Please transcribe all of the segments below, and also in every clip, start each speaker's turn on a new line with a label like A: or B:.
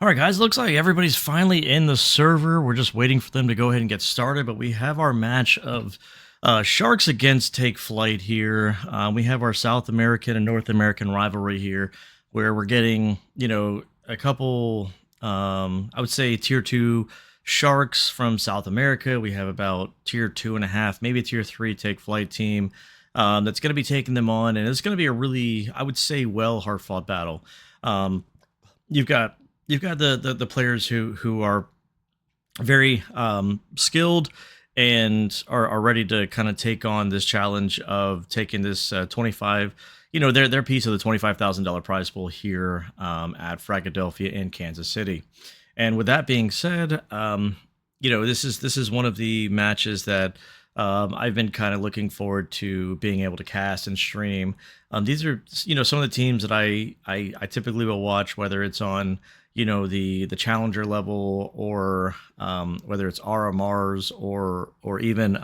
A: All right, guys, looks like everybody's finally in the server. We're just waiting for them to go ahead and get started, but we have our match of Sharks against Take Flight here. We have our South American and North American rivalry here, where we're getting, a couple, I would say, tier two Sharks from South America. We have about tier 2.5, maybe a tier three Take Flight team that's going to be taking them on, and it's going to be a really, I would say, hard fought battle. Um, you've got the players who are very skilled and are ready to kind of take on this challenge of taking this 25, their piece of the $25,000 prize pool here at Fragadelphia in Kansas City. And with that being said, this is one of the matches that I've been kind of looking forward to being able to cast and stream. These are some of the teams that I typically will watch, whether it's on the challenger level or whether it's RMRs or even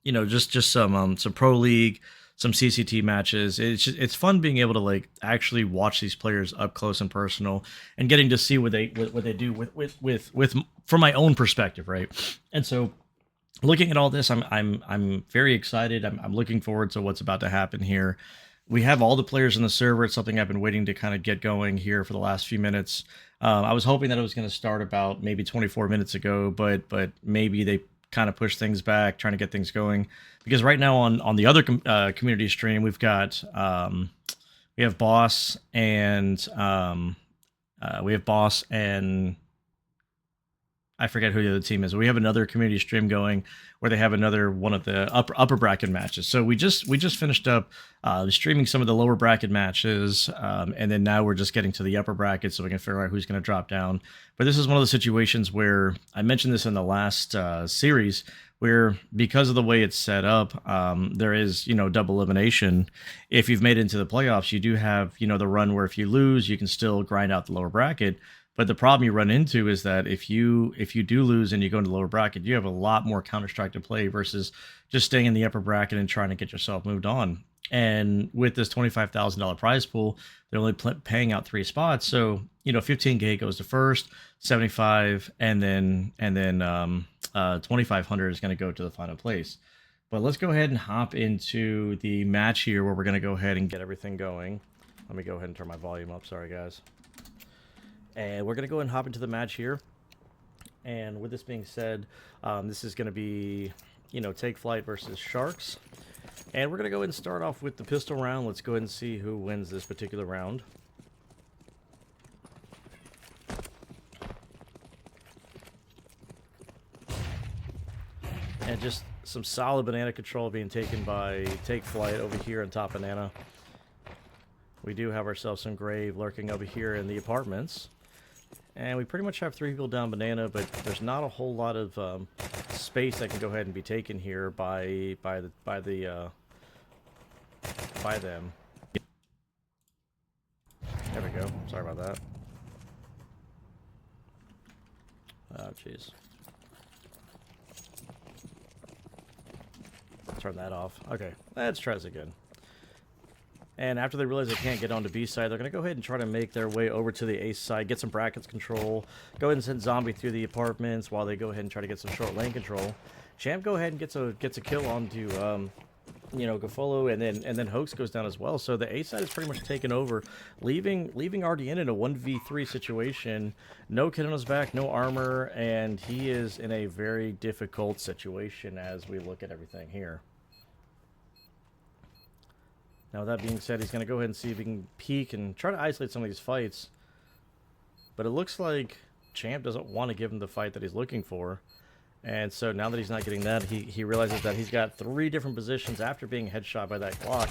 A: just some pro league, some CCT matches. It's fun being able to like actually watch these players up close and personal and getting to see what they do with from my own perspective, right? And so looking at all this, I'm very excited. I'm looking forward to what's about to happen here. We have all the players in the server. It's something I've been waiting to kind of get going here for the last few minutes. I was hoping that it was going to start about maybe 24 minutes ago, but maybe they kind of push things back, trying to get things going. Because right now on the other community stream, we have Boss and I forget who the other team is. We have another community stream going where they have another one of the upper bracket matches. So we just finished up streaming some of the lower bracket matches, and then now we're just getting to the upper bracket so we can figure out who's going to drop down. But this is one of the situations where I mentioned this in the last series, where because of the way it's set up, there is double elimination. If you've made it into the playoffs, you do have the run where if you lose, you can still grind out the lower bracket. But the problem you run into is that if you do lose and you go into the lower bracket, you have a lot more Counter-Strike to play versus just staying in the upper bracket and trying to get yourself moved on. And with this $25,000 prize pool, they're only paying out 3 spots. So 15K goes to first, 75, and then 2,500 is going to go to the final place. But let's go ahead and hop into the match here where we're going to go ahead and get everything going. Let me go ahead and turn my volume up. Sorry, guys. And we're going to go ahead and hop into the match here. And with this being said, this is going to be, Take Flight versus Sharks. And we're going to go ahead and start off with the pistol round. Let's go ahead and see who wins this particular round. And just some solid banana control being taken by Take Flight over here on top banana. We do have ourselves some Grave lurking over here in the apartments. And we pretty much have 3 people down banana, but there's not a whole lot of space that can go ahead and be taken here by them. There we go. Sorry about that. Oh, jeez. Turn that off. Okay, let's try this again. And after they realize they can't get onto B side, they're going to go ahead and try to make their way over to the A side, get some brackets control, go ahead and send Zombie through the apartments while they go ahead and try to get some short lane control. Champ go ahead and gets a kill onto Gafolo, and then Hoax goes down as well. So the A side is pretty much taken over, leaving RDN in a 1v3 situation. No kid on his back, no armor, and he is in a very difficult situation as we look at everything here. Now, with that being said, he's going to go ahead and see if he can peek and try to isolate some of these fights. But it looks like Champ doesn't want to give him the fight that he's looking for. And so now that he's not getting that, he realizes that he's got 3 different positions after being headshot by that Glock.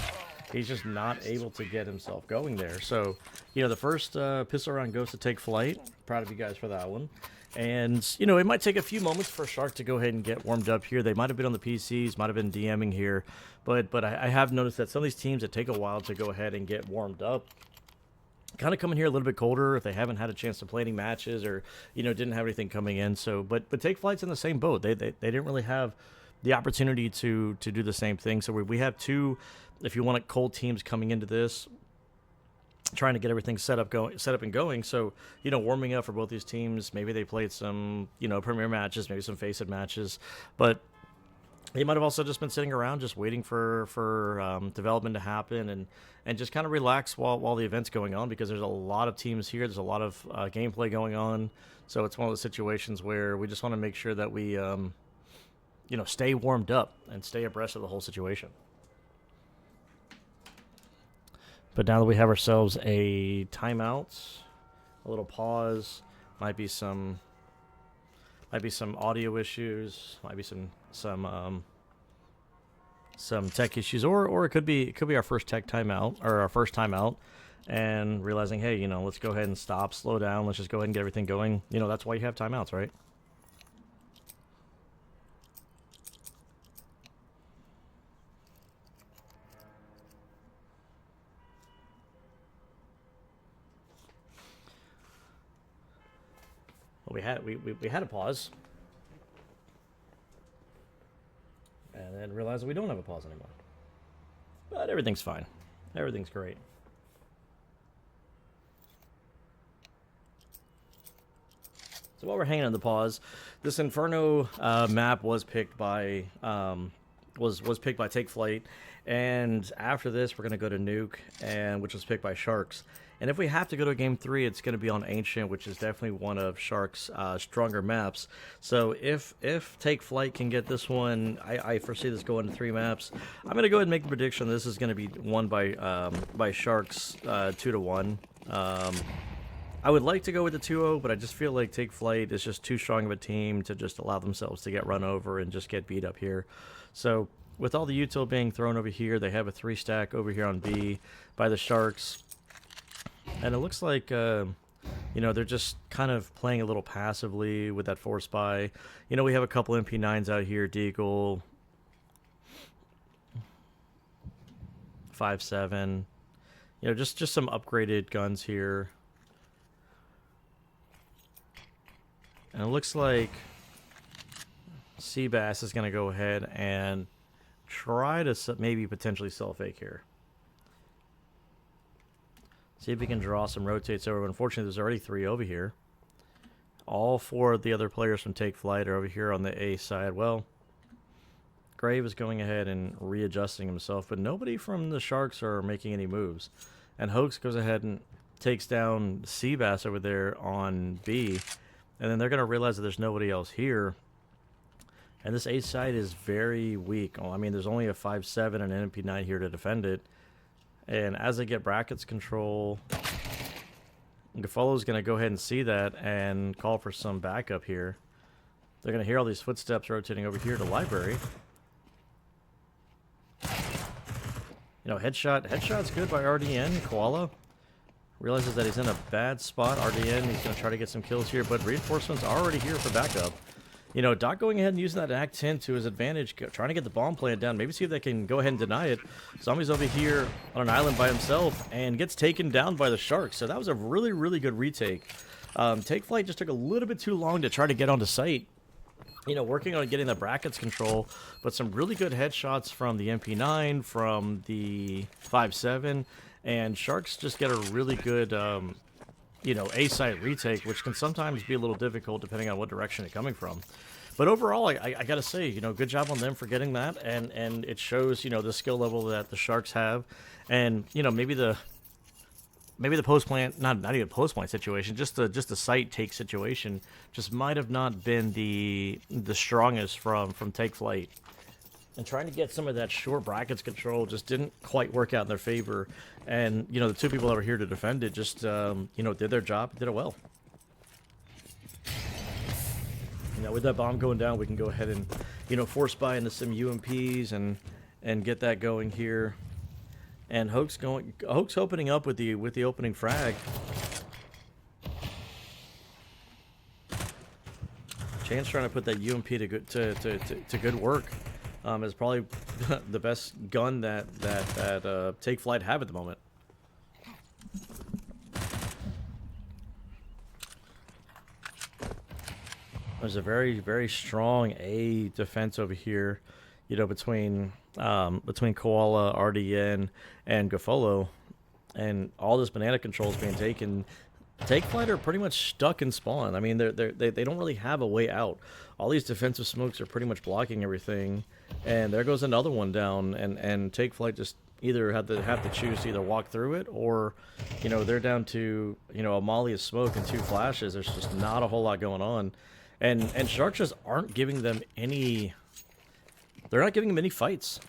A: He's just not able to get himself going there. So, the first pistol round goes to Take Flight. Proud of you guys for that one. And, it might take a few moments for Shark to go ahead and get warmed up here. They might have been on the PCs, might have been DMing here. But I have noticed that some of these teams that take a while to go ahead and get warmed up kind of come in here a little bit colder if they haven't had a chance to play any matches or, didn't have anything coming in. So, but Take Flight's in the same boat. They didn't really have the opportunity to do the same thing. So we have 2, if you want, cold teams coming into this. trying to get everything set up and going. So, warming up for both these teams. Maybe they played some, premier matches, maybe some face-it matches, but they might have also just been sitting around, just waiting for development to happen, and just kind of relax while the event's going on, because there's a lot of teams here. There's a lot of gameplay going on. So it's one of those situations where we just want to make sure that we, stay warmed up and stay abreast of the whole situation. But now that we have ourselves a timeout, a little pause, might be some audio issues, might be some tech issues, or it could be our first tech timeout, or our first timeout, and realizing, hey, let's go ahead and stop, slow down, let's just go ahead and get everything going. That's why you have timeouts, right? Well, we had a pause, and then realized we don't have a pause anymore. But everything's fine. Everything's great. So while we're hanging on the pause, this Inferno map was picked by was picked by Take Flyte, and after this we're gonna go to Nuke, which was picked by Sharks. And if we have to go to game 3, it's going to be on Ancient, which is definitely one of Sharks' stronger maps. So if Take Flyte can get this one, I foresee this going to 3 maps. I'm going to go ahead and make the prediction this is going to be won by Sharks 2-1. I would like to go with the 2-0, but I just feel like Take Flyte is just too strong of a team to just allow themselves to get run over and just get beat up here. So with all the util being thrown over here, they have a 3-stack over here on B by the Sharks. And it looks like, they're just kind of playing a little passively with that 4-spy. We have a couple MP9s out here, Deagle, 5.7. Just some upgraded guns here. And it looks like Seabass is going to go ahead and try to maybe potentially sell a fake here. See if we can draw some rotates over. But unfortunately, there's already 3 over here. All 4 of the other players from Take Flyte are over here on the A side. Well, Grave is going ahead and readjusting himself, but nobody from the Sharks are making any moves. And Hoax goes ahead and takes down Seabass over there on B. And then they're going to realize that there's nobody else here. And this A side is very weak. I mean, there's only a 5.7 and an MP9 here to defend it. And as they get brackets control, Gafolo's going to go ahead and see that and call for some backup here. They're going to hear all these footsteps rotating over here to Library. Headshot's good by RDN. Koala realizes that he's in a bad spot. RDN, he's going to try to get some kills here, but reinforcements are already here for backup. Doc going ahead and using that Act 10 to his advantage, trying to get the bomb planted down. Maybe see if they can go ahead and deny it. Zombie's over here on an island by himself and gets taken down by the Sharks. So that was a really, really good retake. Take Flyte just took a little bit too long to try to get onto site. Working on getting the brackets control, but some really good headshots from the MP9, from the 5.7, and Sharks just get a really good, A-site retake, which can sometimes be a little difficult depending on what direction it's coming from. But overall, I gotta say, good job on them for getting that, and it shows, the skill level that the Sharks have, and maybe the post plant, not even post plant situation, just the site take situation, just might have not been the strongest from Take Flyte. And trying to get some of that short brackets control just didn't quite work out in their favor. And, the 2 people that were here to defend it just, did their job, did it well. With that bomb going down, we can go ahead and, force buy into some UMPs and get that going here. And Hoax opening up with the opening frag. Chance trying to put that UMP to good work. Is probably the best gun that Take Flyte have at the moment. There's a very, very strong A defense over here, between Koala, RDN, and Gafolo. and all this banana control is being taken. Take Flyte are pretty much stuck in spawn. I mean, they don't really have a way out. All these defensive smokes are pretty much blocking everything, and there goes another one down. And Take Flyte just either have to choose to either walk through it, or, you know, they're down to, you know, a molly of smoke and 2 flashes. There's just not a whole lot going on, and Sharks just aren't giving them any. They're not giving them any fights.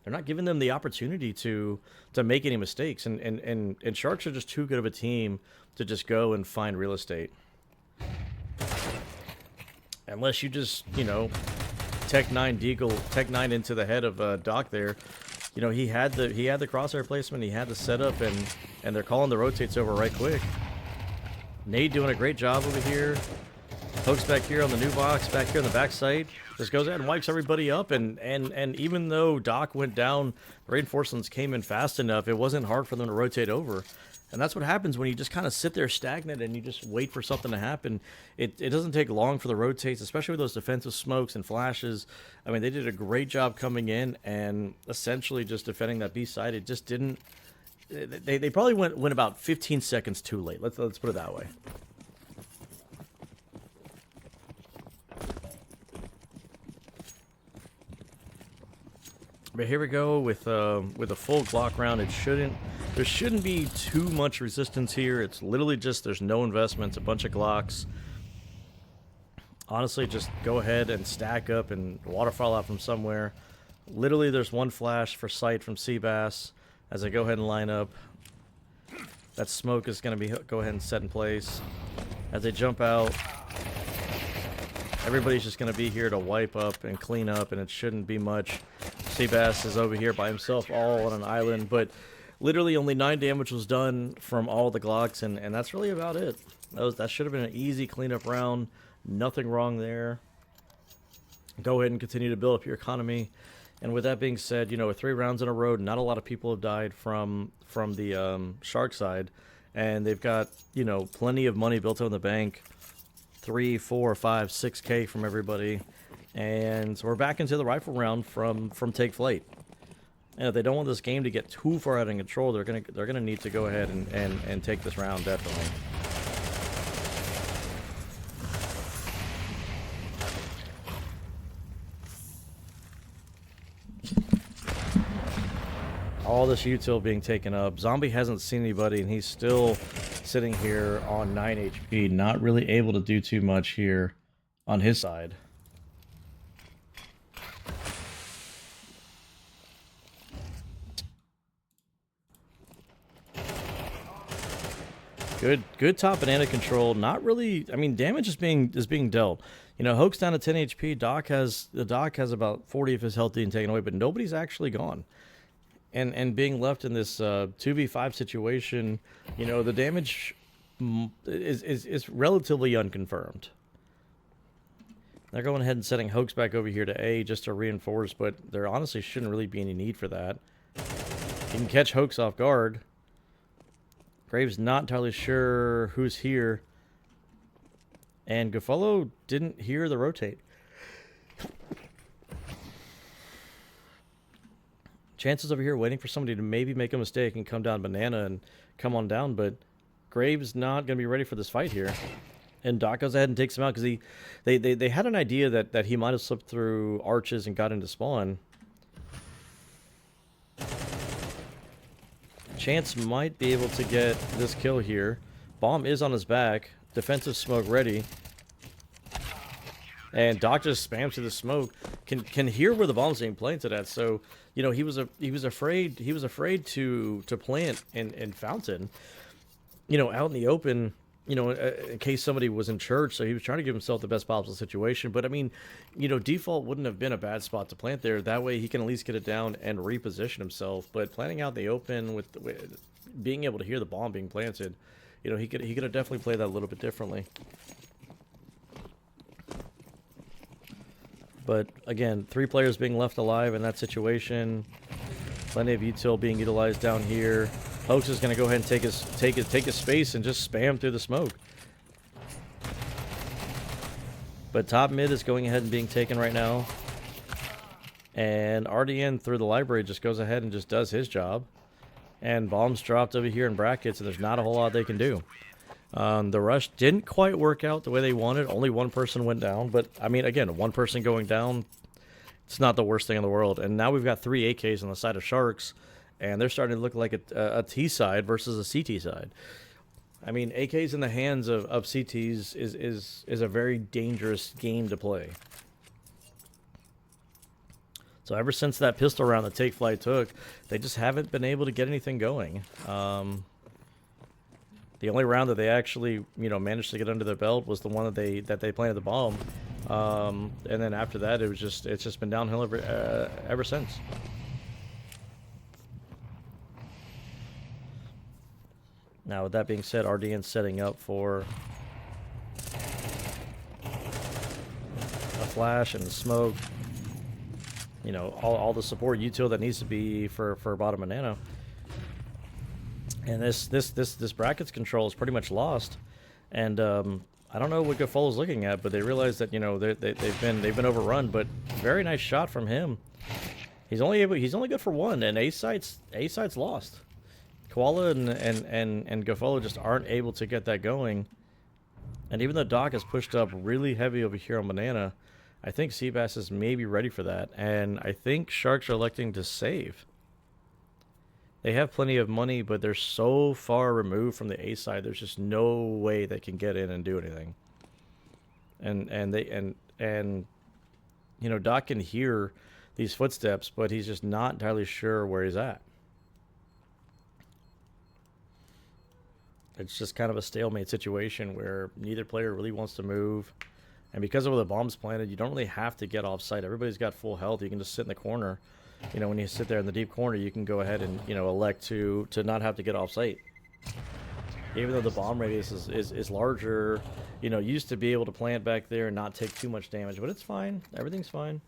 A: They're not giving them the opportunity to make any mistakes, and Sharks are just too good of a team to just go and find real estate. Unless you just, you know, Tech 9 Deagle, Tech 9 into the head of Doc there. You know, he had the crosshair placement, he had the setup, and they're calling the rotates over right quick. Nade doing a great job over here. Hook's back here on the new box, back here on the back site. Just goes ahead and wipes everybody up, and even though Doc went down, reinforcements came in fast enough, it wasn't hard for them to rotate over. And that's what happens when you just kind of sit there stagnant and you just wait for something to happen. It doesn't take long for the rotates, especially with those defensive smokes and flashes. I mean, they did a great job coming in and essentially just defending that B side. It just didn't. They probably went about 15 seconds too late. Let's put it that way. But here we go with a full Glock round. There shouldn't be too much resistance here. It's literally just, there's no investments, a bunch of Glocks. Honestly, just go ahead and stack up and waterfall out from somewhere. Literally, there's one flash for sight from Seabass as I go ahead and line up. That smoke is going to be go ahead and set in place. As they jump out, everybody's just going to be here to wipe up and clean up, and it shouldn't be much. Seabass is over here by himself, all on an island, but literally only 9 damage was done from all the Glocks, and that's really about it. That should have been an easy cleanup round. Nothing wrong there. Go ahead and continue to build up your economy. And with that being said, you know, with 3 rounds in a row, not a lot of people have died from the Shark side, and they've got, you know, plenty of money built on the bank. 3, 4, 5, 6K from everybody. And so we're back into the rifle round from Take Flyte. And if they don't want this game to get too far out of control, they're gonna need to go ahead and take this round, definitely. All this util being taken up. Zombie hasn't seen anybody, and he's still sitting here on 9 HP, not really able to do too much here on his side. Good top banana control. Not really. I mean, damage is being dealt. You know, Hoke's down to 10 HP. The Doc has about 40 of his health being taken away, but nobody's actually gone. And being left in this 2v5 situation, you know, the damage is relatively unconfirmed. They're going ahead and setting Hoke's back over here to A just to reinforce, but there honestly shouldn't really be any need for that. You can catch Hoke's off guard. Graves not entirely sure who's here. And Gaffalo didn't hear the rotate. Chances over here waiting for somebody to maybe make a mistake and come down banana and come on down, but Graves not going to be ready for this fight here. And Doc goes ahead and takes him out because they had an idea that he might have slipped through arches and got into spawn. Chance might be able to get this kill here. Bomb is on his back. Defensive smoke ready. And Doc just spams through the smoke. Can hear where the bomb's being planted at. So, you know, he was afraid to plant in Fountain, you know, out in the open, you know, in case somebody was in church. So he was trying to give himself the best possible situation. But I mean, you know, default wouldn't have been a bad spot to plant there. That way he can at least get it down and reposition himself. But planting out in the open with being able to hear the bomb being planted, you know, he could have definitely played that a little bit differently. But again, 3 players being left alive in that situation. Plenty of util being utilized down here. Hoax is going to go ahead and take his space and just spam through the smoke. But top mid is going ahead and being taken right now. And RDN through the library just goes ahead and just does his job. And bombs dropped over here in brackets, and there's not a whole lot they can do. The rush didn't quite work out the way they wanted. Only one person went down, but I mean, again, one person going down, it's not the worst thing in the world. And now we've got 3 AKs on the side of Sharks, and they're starting to look like a T side versus a CT side. I mean, AKs in the hands of CTs is a very dangerous game to play. So ever since that pistol round that Take Flyte took, they just haven't been able to get anything going. The only round that they actually, managed to get under their belt was the one that they planted the bomb. And then after that, it's just been downhill ever since. Now, with that being said, RDN's setting up for a flash and a smoke. All the support util that needs to be for bottom of nano. And this brackets control is pretty much lost. And I don't know what Gafolo's looking at, but they realize that they've been overrun. But very nice shot from him. He's only good for one, and A site's lost. Koala and Gafolo just aren't able to get that going. And even though Doc is pushed up really heavy over here on Banana, I think Seabass is maybe ready for that. And I think Sharks are electing to save. They have plenty of money, but they're so far removed from the A side, there's just no way they can get in and do anything. And Doc can hear these footsteps, but he's just not entirely sure where he's at. It's just kind of a stalemate situation where neither player really wants to move. And because of where the bomb's planted, you don't really have to get off site. Everybody's got full health. You can just sit in the corner. When you sit there in the deep corner, you can go ahead and, elect to not have to get off site. Even though the bomb radius is larger, you used to be able to plant back there and not take too much damage. But it's fine. Everything's fine.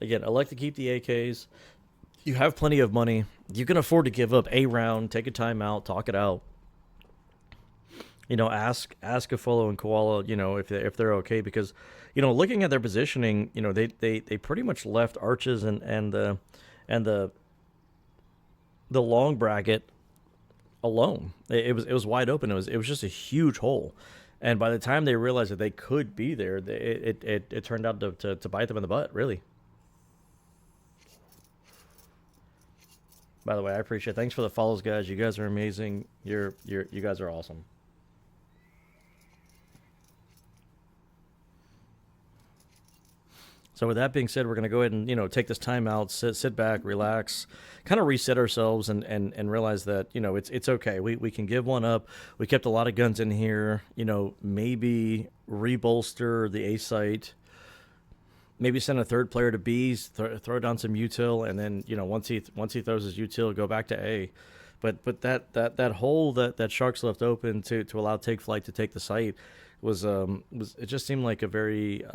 A: Again, elect to keep the AKs. You have plenty of money. You can afford to give up a round, take a timeout, talk it out. Ask Gafolo and Koala, if they're okay, because, looking at their positioning, they pretty much left arches and the long bracket alone. It was wide open. It was just a huge hole, and by the time they realized that they could be there, it turned out to bite them in the butt, really. By the way, I appreciate it. Thanks for the follows, guys. You guys are amazing. You guys are awesome. So with that being said, we're going to go ahead and, take this time out, sit back, relax, kind of reset ourselves and realize that, it's okay. We can give one up. We kept a lot of guns in here, maybe rebolster the A site, maybe send a third player to B's, throw down some util, and then, once he throws his util, go back to A. But that hole that Sharks left open to allow Take Flyte to take the site was it just seemed like a very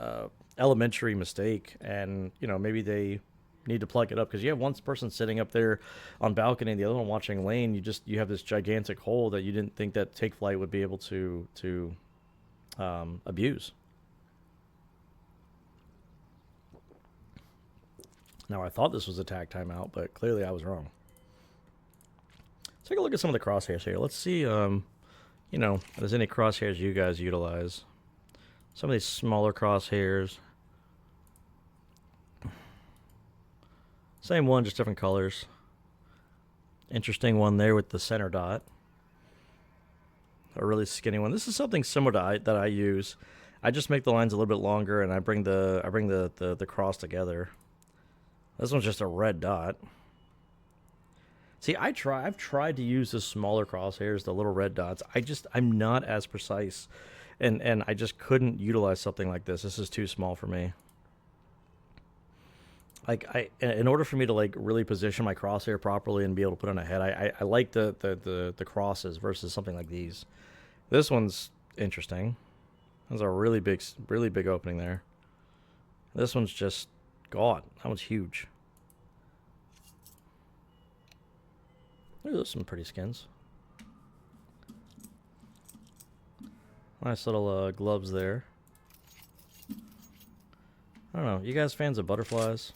A: elementary mistake, and maybe they need to plug it up, because you have one person sitting up there on balcony and the other one watching lane. You have this gigantic hole that you didn't think that Take Flyte would be able to abuse. Now, I thought this was a tag timeout, but clearly I was wrong. Let's take a look at some of the crosshairs here. Let's see, if there's any crosshairs you guys utilize. Some of these smaller crosshairs. Same one, just different colors. Interesting one there with the center dot. A really skinny one. This is something similar that I use. I just make the lines a little bit longer, and I bring the cross together. This one's just a red dot. See, I've tried to use the smaller crosshairs, the little red dots. I'm not as precise, and I just couldn't utilize something like this. This is too small for me. In order for me to really position my crosshair properly and be able to put on a head, I like the crosses versus something like these. This one's interesting. There's a really big opening there. This one's just God, that one's huge. Ooh, those are some pretty skins. Nice little gloves there. I don't know. You guys fans of butterflies?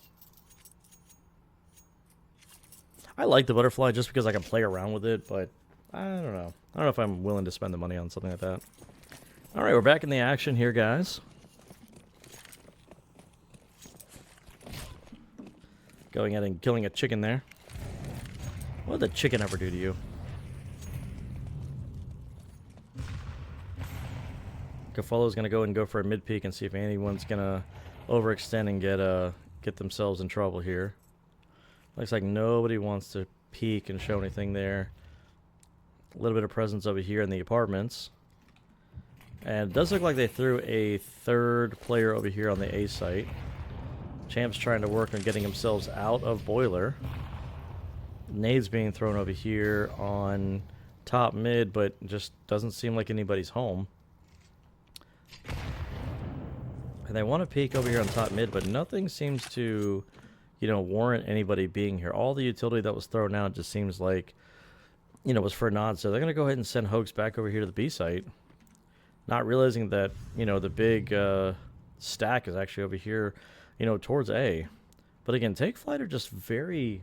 A: I like the butterfly just because I can play around with it, but I don't know. I don't know if I'm willing to spend the money on something like that. All right, we're back in the action here, guys. Going ahead and killing a chicken there. What did the chicken ever do to you? Gafolo's going to go and go for a mid-peek and see if anyone's going to overextend and get themselves in trouble here. Looks like nobody wants to peek and show anything there. A little bit of presence over here in the apartments. And it does look like they threw a third player over here on the A site. Champ's trying to work on getting themselves out of boiler. Nades being thrown over here on top mid, but just doesn't seem like anybody's home. And they want to peek over here on top mid, but nothing seems to, you know, warrant anybody being here. All the utility that was thrown out just seems like, you know, was for a nod. So they're going to go ahead and send Hoax back over here to the B site. Not realizing that, you know, the big stack is actually over here, you know, towards A. But again, Take Flyte are just very,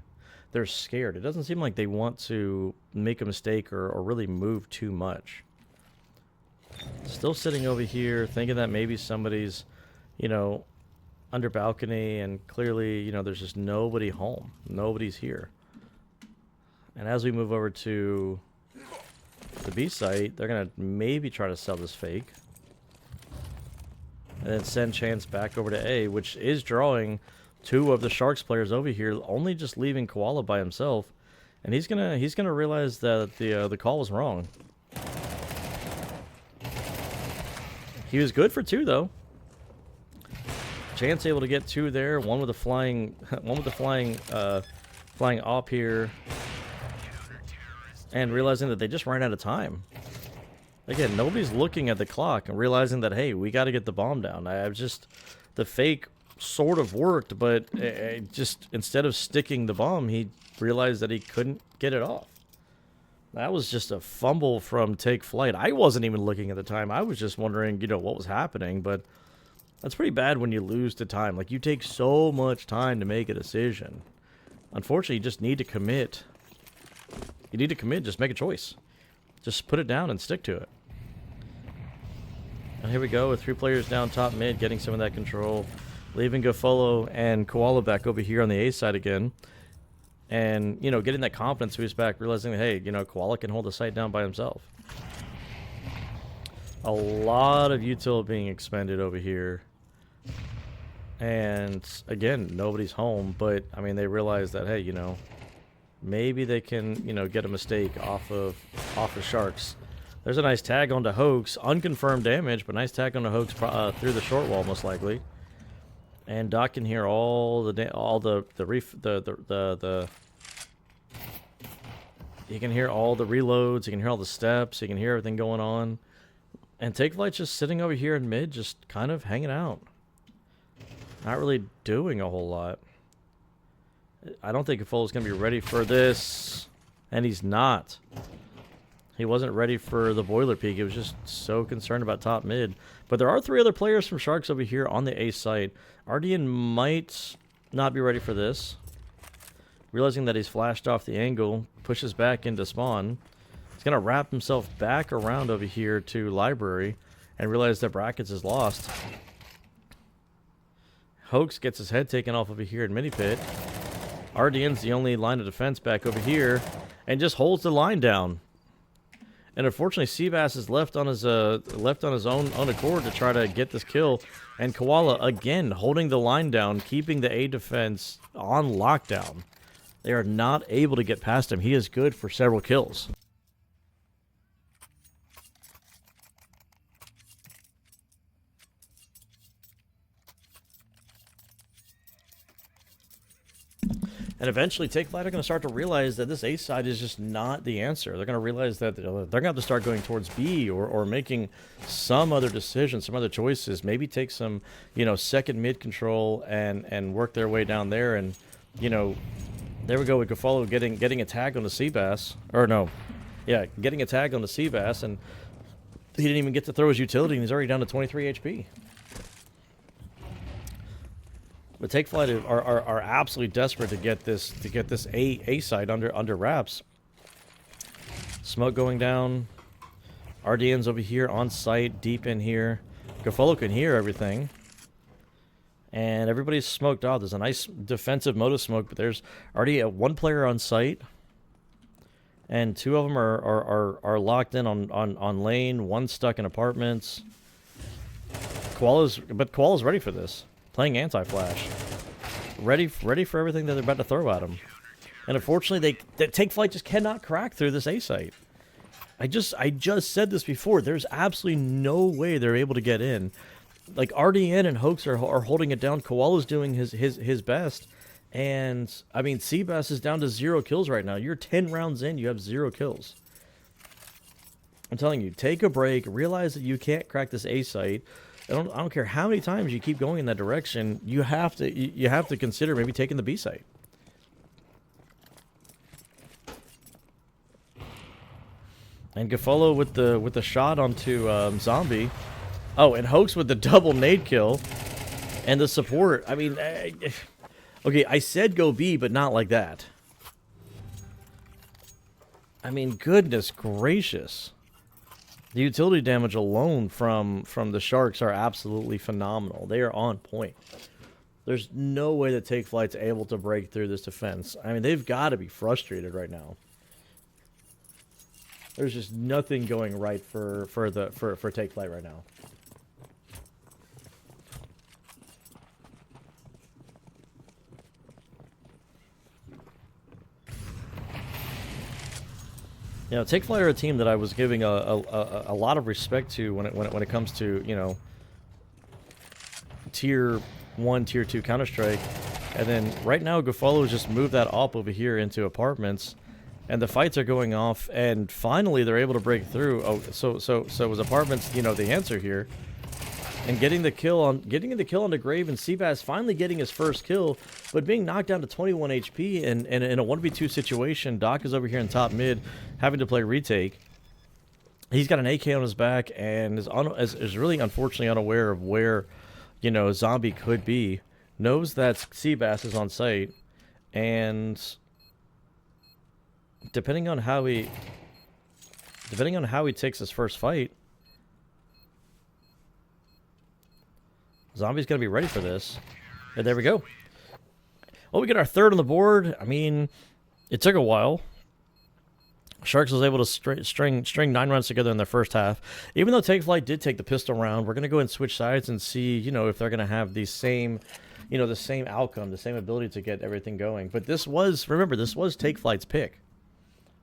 A: they're scared. It doesn't seem like they want to make a mistake or really move too much. Still sitting over here thinking that maybe somebody's, you know, under balcony, and clearly, you know, there's just nobody home. Nobody's here. And as we move over to the B site, they're going to maybe try to sell this fake. And then send Chance back over to A, which is drawing two of the Sharks players over here, only just leaving Koala by himself. And he's gonna realize that the call was wrong. He was good for two though. Chance able to get two there, one with the flying flying op here, and realizing that they just ran out of time. Again, nobody's looking at the clock and realizing that, hey, we got to get the bomb down. The fake sort of worked, but just instead of sticking the bomb, he realized that he couldn't get it off. That was just a fumble from Take Flyte. I wasn't even looking at the time. I was just wondering, you know, what was happening, but that's pretty bad when you lose to time. Like, you take so much time to make a decision. Unfortunately, you just need to commit. You need to commit, just make a choice. Just put it down and stick to it. And here we go with three players down top mid, getting some of that control. Leaving Gafolo and Koala back over here on the A side again. And, you know, getting that confidence boost back, realizing that, hey, you know, Koala can hold the site down by himself. A lot of util being expended over here. And, again, nobody's home. But, I mean, they realize that, hey, you know, maybe they can, you know, get a mistake off of Sharks. There's a nice tag onto Hoax. Unconfirmed damage, but nice tag onto Hoax through the short wall, most likely. And Doc can hear all the he can hear all the reloads. He can hear all the steps. He can hear everything going on. And Take Flyte's just sitting over here in mid, just kind of hanging out. Not really doing a whole lot. I don't think Gafolo's going to be ready for this. And he's not. He wasn't ready for the boiler peak. He was just so concerned about top mid. But there are three other players from Sharks over here on the A site. Ardian might not be ready for this. Realizing that he's flashed off the angle, pushes back into spawn. He's going to wrap himself back around over here to library and realize that Brackets is lost. Hoax gets his head taken off over here in mini pit. Ardian's the only line of defense back over here and just holds the line down. And unfortunately, Seabass is left on his own accord to try to get this kill. And Koala, again, holding the line down, keeping the A defense on lockdown. They are not able to get past him. He is good for several kills. And eventually, Take Flyte are going to start to realize that this A side is just not the answer. They're going to realize that they're going to have to start going towards B or making some other decisions, some other choices. Maybe take some, you know, second mid control and work their way down there. And, you know, there we go with Gafolo getting a tag on the Seabass. Or no, yeah, getting a tag on the Seabass, and he didn't even get to throw his utility, and he's already down to 23 HP. But Take Flight are absolutely desperate to get this A site under wraps. Smoke going down. RDN's over here on site, deep in here. Gofolo can hear everything. And everybody's smoked off. There's a nice defensive motive smoke, but there's already one player on site. And two of them are locked in on lane, one stuck in apartments. Koala's ready for this. Playing anti-flash. Ready for everything that they're about to throw at him. And unfortunately, they Take Flight just cannot crack through this A site. I just said this before. There's absolutely no way they're able to get in. Like, RDN and Hoax are holding it down. Koala's doing his best. And, I mean, Seabass is down to 0 kills right now. You're 10 rounds in, you have 0 kills. I'm telling you, take a break. Realize that you can't crack this A site. I don't care how many times you keep going in that direction. You have to consider maybe taking the B site. And Gofolo with the shot onto Zombie. Oh, and Hoax with the double nade kill. And the support. I mean, okay, I said go B, but not like that. I mean, goodness gracious. The utility damage alone from the Sharks are absolutely phenomenal. They are on point. There's no way that Take Flight's able to break through this defense. I mean, they've got to be frustrated right now. There's just nothing going right for Take Flight right now. You know, Take Flight are a team that I was giving a lot of respect to when it comes to, you know, tier 1, tier 2 Counter-Strike. And then right now Gofolo just moved that up over here into apartments. And the fights are going off, and finally they're able to break through. Oh, so was apartments, you know, the answer here, and getting the kill on the Grave, and Seabass finally getting his first kill, but being knocked down to 21 HP, and in a 1v2 situation. Doc is over here in top mid, having to play retake. He's got an AK on his back, and is really unfortunately unaware of where, you know, Zombie could be. Knows that Seabass is on site, and depending on how he takes his first fight, Zombie's gonna be ready for this. And there we go. Well, we get our third on the board. I mean, it took a while. Sharks was able to string 9 runs together in their first half. Even though Take Flight did take the pistol round, we're gonna go and switch sides and see, you know, if they're gonna have the same, you know, the same outcome, the same ability to get everything going. But this was, remember, this was Take Flight's pick.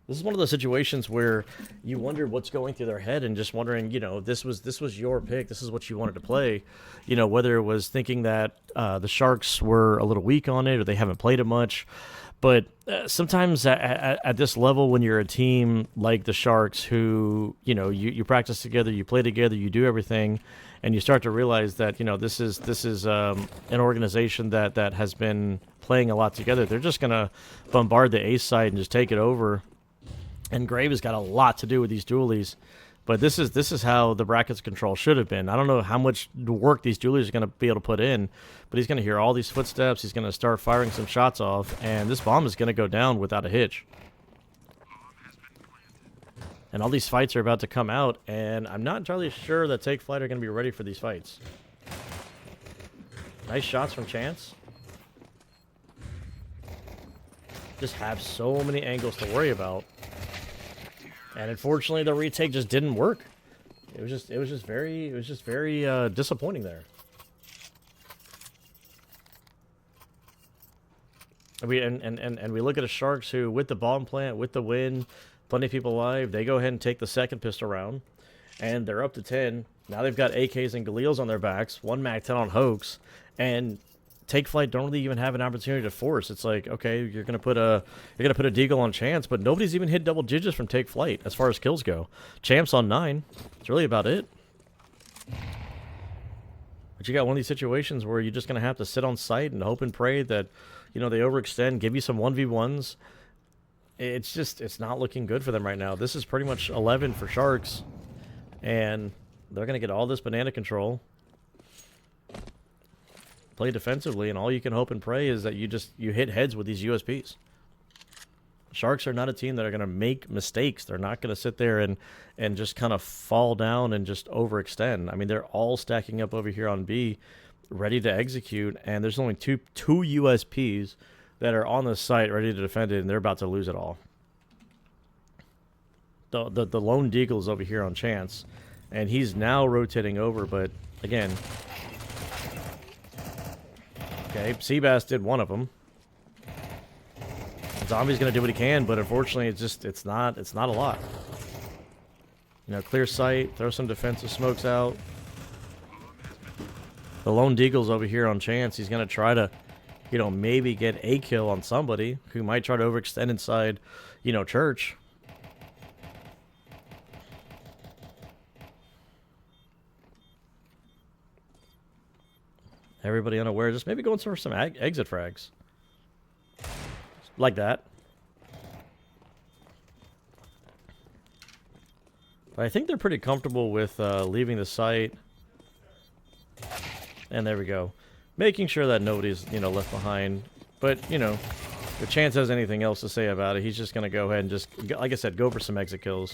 A: This is one of those situations where you wonder what's going through their head, and just wondering, you know, this was your pick. This is what you wanted to play. You know, whether it was thinking that the Sharks were a little weak on it, or they haven't played it much. But sometimes at this level, when you're a team like the Sharks, who, you know, you practice together, you play together, you do everything, and you start to realize that, you know, this is an organization that has been playing a lot together. They're just gonna bombard the ace side and just take it over. And Grave has got a lot to do with these dualies, but this is how the brackets control should have been. I don't know how much work these dualies are going to be able to put in, but he's going to hear all these footsteps. He's going to start firing some shots off, and this bomb is going to go down without a hitch. And all these fights are about to come out, and I'm not entirely sure that Take Flight are going to be ready for these fights. Nice shots from Chance. Just have so many angles to worry about. And unfortunately, the retake just didn't work. It was just very disappointing there. And we look at the Sharks, who, with the bomb plant, with the win, plenty of people alive, they go ahead and take the second pistol round, and they're up to 10. Now they've got AKs and Galils on their backs, one Mag 10 on Hoax, and Take Flight don't really even have an opportunity to force. It's like, okay, you're gonna put a deagle on Chance, but nobody's even hit double digits from Take Flight as far as kills go. Champ's on 9. It's really about it. But you got one of these situations where you're just gonna have to sit on site and hope and pray that, you know, they overextend, give you some 1v1s. It's not looking good for them right now. This is pretty much 11 for Sharks, and they're gonna get all this banana control. play defensively, and all you can hope and pray is that you hit heads with these USPs. Sharks are not a team that are going to make mistakes. They're not going to sit there and just kind of fall down and just overextend. I mean, they're all stacking up over here on B, ready to execute, and there's only two USPs that are on the site ready to defend it, and they're about to lose it all. The lone Deagle's over here on chance, and he's now rotating over, but again, okay, Seabass did one of them. Zombie's gonna do what he can, but unfortunately, it's not a lot. You know, clear sight, throw some defensive smokes out. The lone Deagle's over here on chance. He's gonna try to, you know, maybe get a kill on somebody who might try to overextend inside, you know, church. Everybody unaware, just maybe going for some exit frags. Like that. But I think they're pretty comfortable with leaving the site. And there we go. Making sure that nobody's, you know, left behind. But, you know, if Chance has anything else to say about it, he's just going to go ahead and just, like I said, go for some exit kills.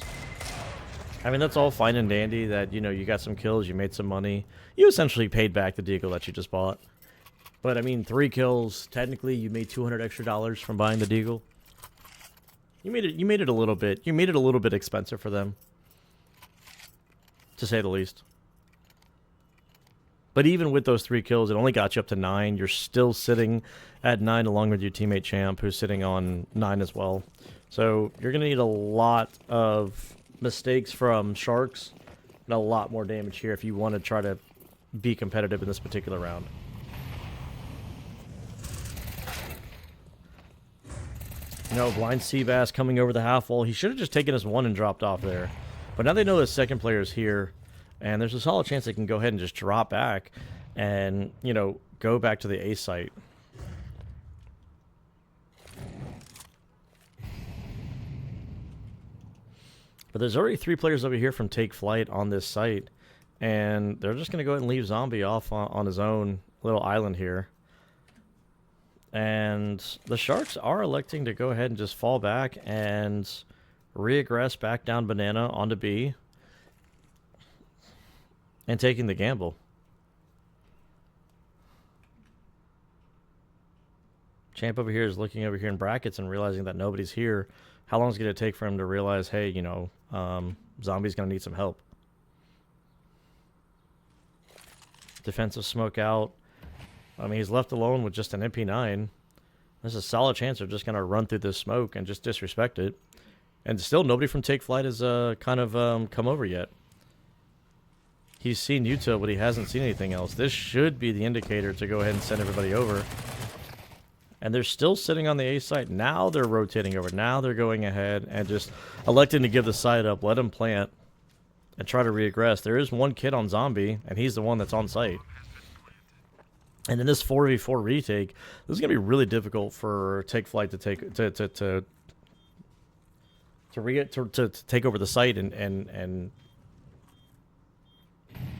A: I mean, that's all fine and dandy that, you know, you got some kills, you made some money. You essentially paid back the Deagle that you just bought. But, I mean, 3 kills, technically you made $200 extra from buying the Deagle. You made it a little bit expensive for them. To say the least. But even with those 3 kills, it only got you up to 9. You're still sitting at 9 along with your teammate Champ, who's sitting on 9 as well. So you're going to need a lot of mistakes from Sharks and a lot more damage here if you want to try to be competitive in this particular round. You know, blind Seabass coming over the half wall. He should have just taken his 1 and dropped off there. But now they know the second player is here, and there's a solid chance they can go ahead and just drop back and, you know, go back to the A site. But there's already 3 players over here from Take Flyte on this site, and they're just going to go ahead and leave Zombie off on his own little island here. And the Sharks are electing to go ahead and just fall back and reaggress back down Banana onto B and taking the gamble. Champ over here is looking over here in brackets and realizing that nobody's here. How long is it going to take for him to realize, hey, you know, Zombie's going to need some help? Defensive smoke out. I mean, he's left alone with just an MP9. There's a solid chance they're just going to run through this smoke and just disrespect it. And still, nobody from Take Flyte has kind of come over yet. He's seen Utah, but he hasn't seen anything else. This should be the indicator to go ahead and send everybody over. And they're still sitting on the A site. Now they're rotating over. Now they're going ahead and just electing to give the site up, let him plant, and try to reaggress. There is 1 kid on Zombie, and he's the one that's on site. And in this 4v4 retake, this is going to be really difficult for Take Flyte to take over the site and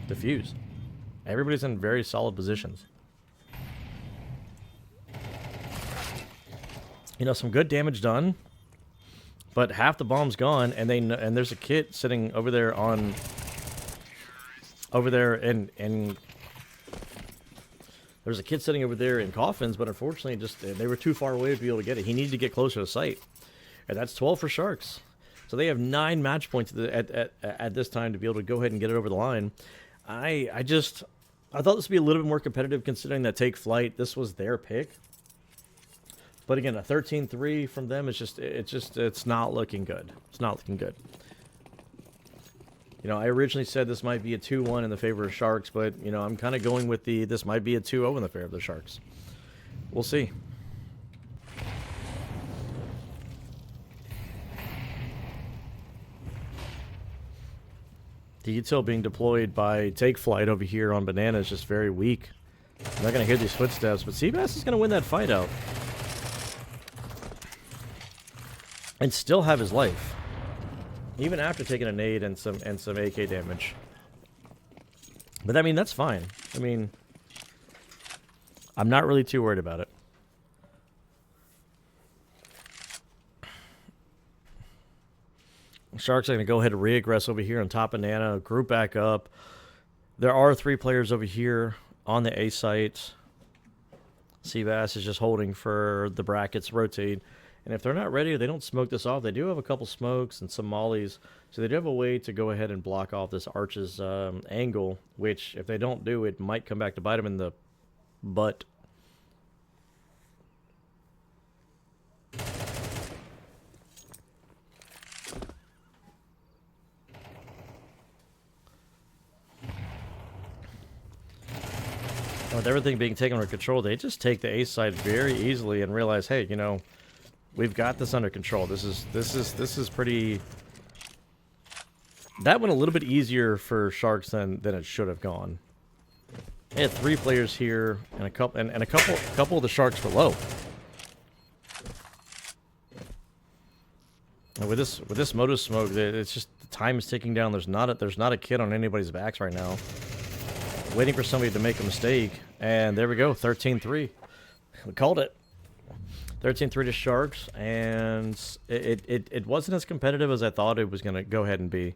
A: defuse. Everybody's in very solid positions. You know, some good damage done, but half the bomb's gone, and there's a kit sitting over there there's a kid sitting over there in coffins, but unfortunately, just they were too far away to be able to get it. He needed to get closer to site, and that's 12 for Sharks. So they have 9 match points at this time to be able to go ahead and get it over the line. I thought this would be a little bit more competitive considering that Take Flyte, this was their pick. But again, a 13-3 from them is it's not looking good. It's not looking good. You know, I originally said this might be a 2-1 in the favor of Sharks, but you know, I'm kind of going with this might be a 2-0 in the favor of the Sharks. We'll see. The util being deployed by Take Flyte over here on Banana is just very weak. I'm not going to hear these footsteps, but Seabass is going to win that fight out. And still have his life. Even after taking a nade and some AK damage. But I mean, that's fine. I mean, I'm not really too worried about it. Sharks are going to go ahead and re-aggress over here on top of Nana, group back up. There are 3 players over here on the A site. Seabass is just holding for the brackets rotate. And if they're not ready or they don't smoke this off, they do have a couple smokes and some mollies. So they do have a way to go ahead and block off this Arch's angle, which if they don't do, it might come back to bite them in the butt. With everything being taken under control, they just take the A side very easily and realize, hey, you know, we've got this under control. This is pretty. That went a little bit easier for Sharks than it should have gone. They had 3 players here and a couple of the Sharks were low. And with this moto smoke, it's just the time is ticking down. There's not a kid on anybody's backs right now. Waiting for somebody to make a mistake, and there we go, 13-3. We called it. 13-3 to Sharks, and it wasn't as competitive as I thought it was going to go ahead and be.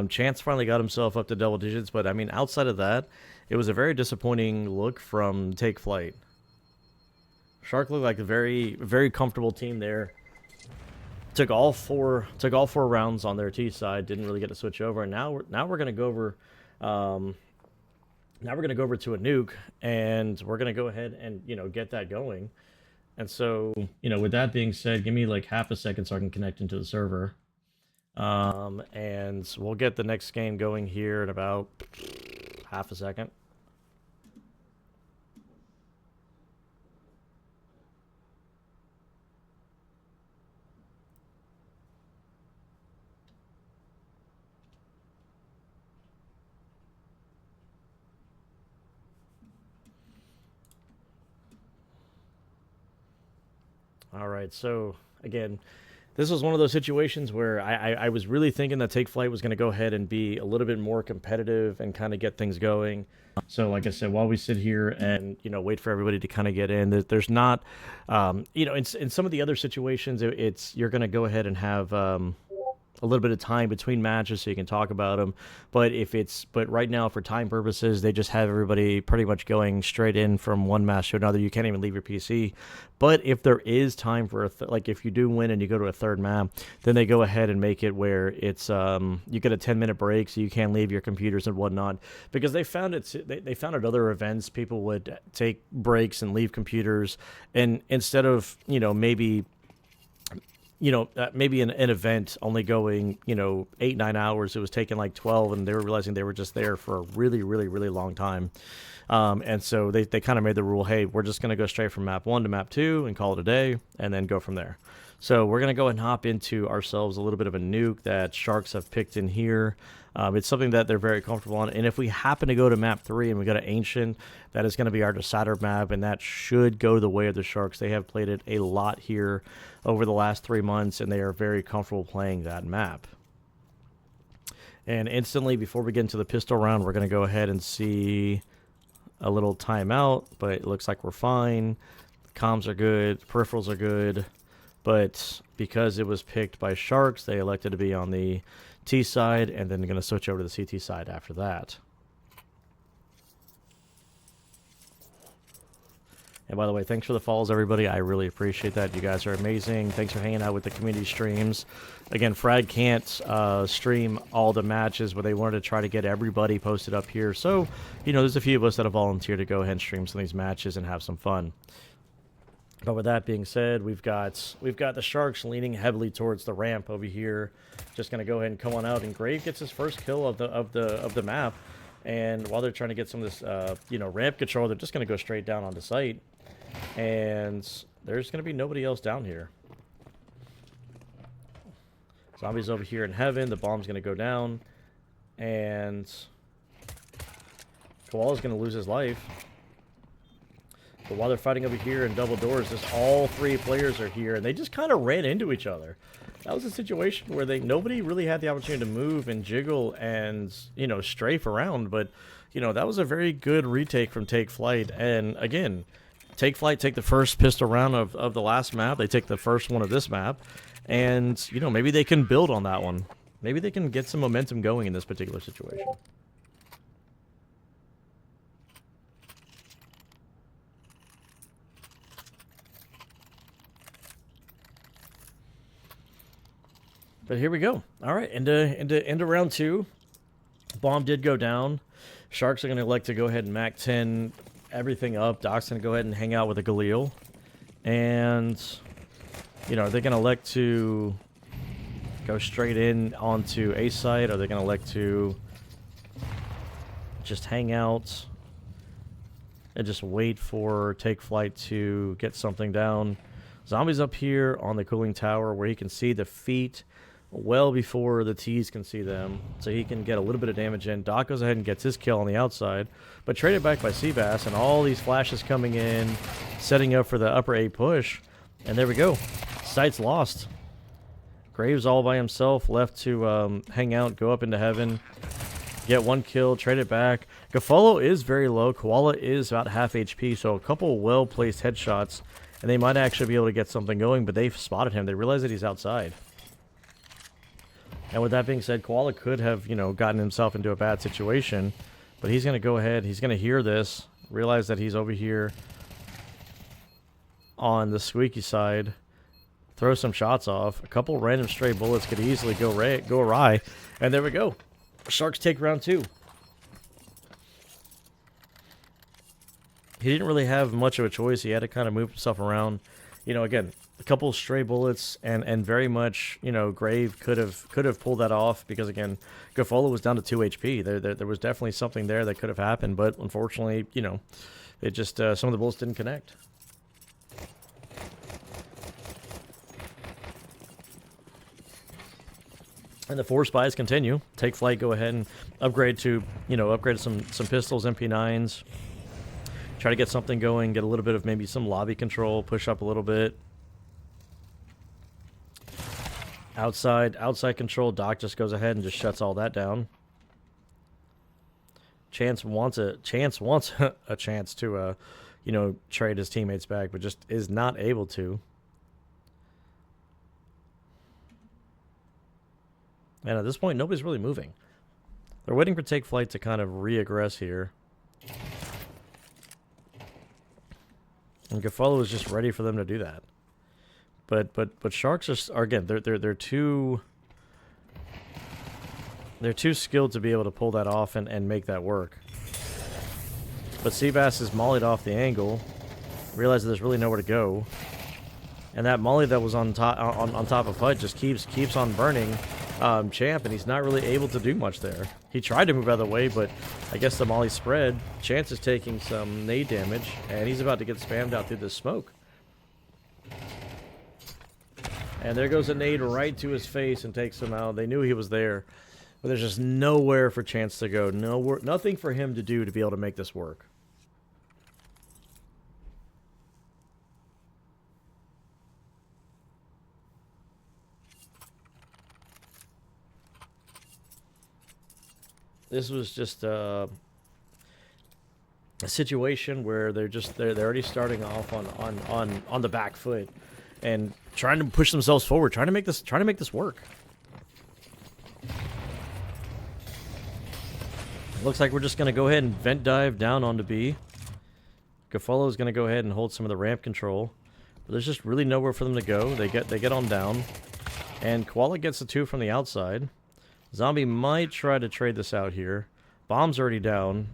A: Chance finally got himself up to double digits, but I mean, outside of that, it was a very disappointing look from Take Flyte. Shark looked like a very, very comfortable team there. Took all four rounds on their T side, didn't really get to switch over, and now we're going to go over. Now we're going to go over to a nuke, and we're going to go ahead and, you know, get that going. And so, you know, with that being said, give me like half a second so I can connect into the server. And we'll get the next game going here in about half a second. All right, so again, this was one of those situations where I was really thinking that Take Flyte was going to go ahead and be a little bit more competitive and kind of get things going. So like I said, while we sit here and, you know, wait for everybody to kind of get in, there's not, you know, in some of the other situations, it's you're going to go ahead and have a little bit of time between matches so you can talk about them. But right now for time purposes, they just have everybody pretty much going straight in from one match to another. You can't even leave your PC. But if there is time for like if you do win and you go to a third map, then they go ahead and make it where it's you get a 10-minute break so you can't leave your computers and whatnot, because they found they found at other events people would take breaks and leave computers, and instead of, you know, maybe an event only going, 8-9 hours, it was taking like 12, and they were realizing they were just there for a really, really, really long time. And so they kind of made the rule, hey, we're just going to go straight from map 1 to map 2 and call it a day, and then go from there. So we're going to go and hop into ourselves a little bit of a nuke that Sharks have picked in here. It's something that they're very comfortable on. And if we happen to go to map 3 and we go to Ancient, that is going to be our decider map, and that should go the way of the Sharks. They have played it a lot here over the last 3 months, and they are very comfortable playing that map. And instantly, before we get into the pistol round, we're going to go ahead and see a little timeout, but it looks like we're fine. Comms are good, peripherals are good, but because it was picked by Sharks, they elected to be on the T side, and then going to switch over to the CT side after that. And by the way, thanks for the follows, everybody. I really appreciate that. You guys are amazing. Thanks for hanging out with the community streams. Again, Frag can't stream all the matches, but they wanted to try to get everybody posted up here. So, there's a few of us that have volunteered to go ahead and stream some of these matches and have some fun. But with that being said, we've got the Sharks leaning heavily towards the ramp over here. Just going to go ahead and come on out, and Grave gets his first kill of the map. And while they're trying to get some of this ramp control, they're just going to go straight down onto site. And there's going to be nobody else down here. Zombies over here in heaven. The bomb's going to go down. And Koala's going to lose his life. But while they're fighting over here in double doors, just all 3 players are here. And they just kind of ran into each other. That was a situation where nobody really had the opportunity to move and jiggle and, strafe around. But, that was a very good retake from Take Flyte. And again, Take Flyte take the first pistol round of the last map. They take the first one of this map. And, you know, maybe they can build on that one. Maybe they can get some momentum going in this particular situation. But here we go. All right, into round 2. Bomb did go down. Sharks are going to elect to go ahead and Mac 10 everything up. Doc's going to go ahead and hang out with a Galil. And, you know, are they going to elect to go straight in onto A site? Are they going to elect to just hang out and just wait for Take Flyte to get something down? Zombies up here on the cooling tower where he can see the feet well before the T's can see them, so he can get a little bit of damage in. Doc goes ahead and gets his kill on the outside, but traded back by Seabass, and all these flashes coming in, setting up for the upper A push, and there we go. Site's lost. Graves all by himself, left to hang out, go up into heaven, get 1 kill, trade it back. Gafolo is very low. Koala is about half HP, so a couple well-placed headshots, and they might actually be able to get something going, but they've spotted him. They realize that he's outside. And with that being said, Koala could have, you know, gotten himself into a bad situation. But he's going to go ahead. He's going to hear this. Realize that he's over here on the squeaky side. Throw some shots off. A couple random stray bullets could easily go awry. And there we go. Sharks take round 2. He didn't really have much of a choice. He had to kind of move himself around. You know, again, a couple stray bullets, and very much, you know, Grave could have pulled that off, because again, Gafolo was down to 2 HP. There was definitely something there that could have happened, but unfortunately, you know, it just some of the bullets didn't connect. And the 4 spies continue. Take Flyte, go ahead and upgrade to, you know, upgrade some pistols, MP9s. Try to get something going, get a little bit of maybe some lobby control, push up a little bit. Outside control, Doc just goes ahead and just shuts all that down. Chance wants a chance to, you know, trade his teammates back, but just is not able to. And at this point, nobody's really moving. They're waiting for Take Flyte to kind of re-aggress here. And Gafolo is just ready for them to do that. But Sharks are again, they're too skilled to be able to pull that off and make that work. But Seabass is mollied off the angle, realizes there's really nowhere to go, and that molly that was on top of HUD just keeps on burning Champ, and he's not really able to do much there. He tried to move out of the way, but I guess the molly spread. Chance is taking some nade damage, and he's about to get spammed out through the smoke. And there goes a nade right to his face and takes him out. They knew he was there, but there's just nowhere for Chance to go. Nothing for him to do to be able to make this work. This was just a situation where they're already starting off on the back foot and trying to push themselves forward, trying to make this work. Looks like we're just going to go ahead and vent dive down onto B. Gafolo is going to go ahead and hold some of the ramp control, but there's just really nowhere for them to go. They get on down, and Koala gets the 2 from the outside. Zombie might try to trade this out here. Bomb's already down.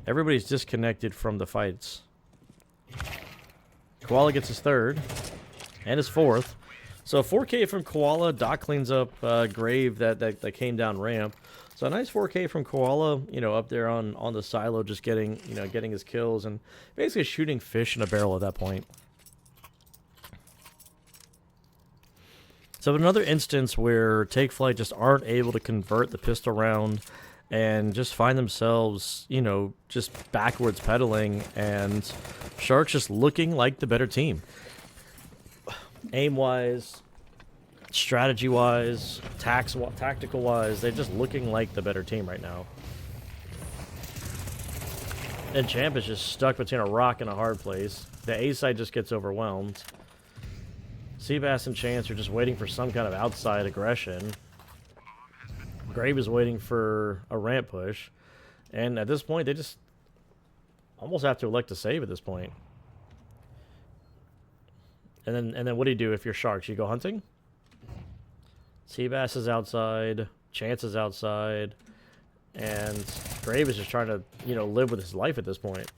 A: Everybody's disconnected from the fights. Koala gets his 3rd and his 4th. So 4K from Koala. Doc cleans up Grave that came down ramp. So a nice 4K from Koala, you know, up there on the silo, just getting his kills and basically shooting fish in a barrel at that point. So another instance where Take Flyte just aren't able to convert the pistol round and just find themselves, you know, just backwards pedaling, and Sharks just looking like the better team. Aim-wise, strategy-wise, tactical-wise, they're just looking like the better team right now. And Champ is just stuck between a rock and a hard place. The A side just gets overwhelmed. Seabass and Chance are just waiting for some kind of outside aggression. Grave is waiting for a ramp push. And at this point, they just almost have to elect to save at this point. And then what do you do if you're Sharks? You go hunting? Seabass is outside. Chance is outside. And Grave is just trying to, you know, live with his life at this point.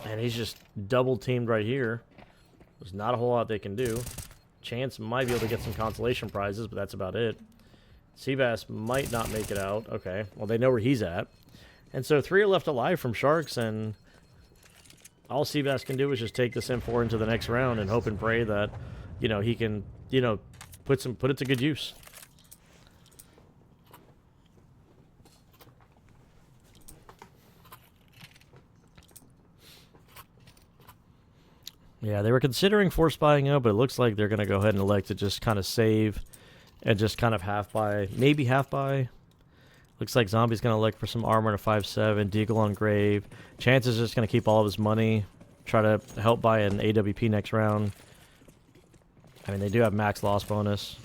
A: And he's just double teamed right here. There's not a whole lot they can do. Chance might be able to get some consolation prizes, but that's about it. Seabass might not make it out. Okay, well, they know where he's at. And so 3 are left alive from Sharks, and all Seabass can do is just take this M4 into the next round and hope and pray that, you know, he can, you know, put it to good use. Yeah, they were considering force buying up, but it looks like they're going to go ahead and elect to just kind of save and just kind of half buy, maybe half buy. Looks like Zombie's going to elect for some armor and a 5.7, Deagle on Grave. Chance is just going to keep all of his money, try to help buy an AWP next round. I mean, they do have max loss bonus.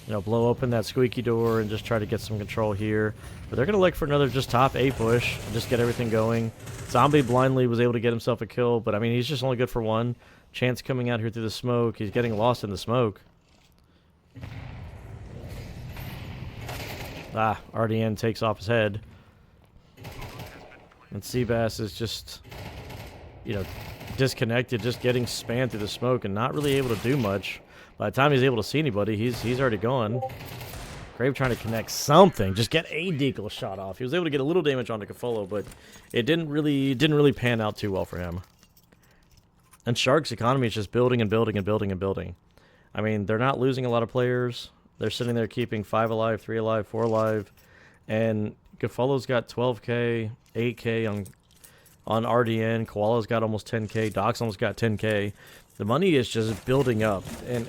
A: You know, blow open that squeaky door and just try to get some control here. But they're going to look for another just top A push and just get everything going. Zombie blindly was able to get himself a kill, but I mean, he's just only good for one. Chance coming out here through the smoke. He's getting lost in the smoke. Ah, RDN takes off his head. And Seabass is just, you know, disconnected, just getting spammed through the smoke and not really able to do much. By the time he's able to see anybody, he's already gone. Grave trying to connect something, just get a deagle shot off. He was able to get a little damage onto Cafolo, but it didn't really pan out too well for him. And Sharks' economy is just building and building and building and building. I mean, they're not losing a lot of players. They're sitting there keeping 5 alive, 3 alive, 4 alive, and Cafolo's got 12k, 8k on RDN. Koala's got almost 10k. Doc's almost got 10k. The money is just building up, and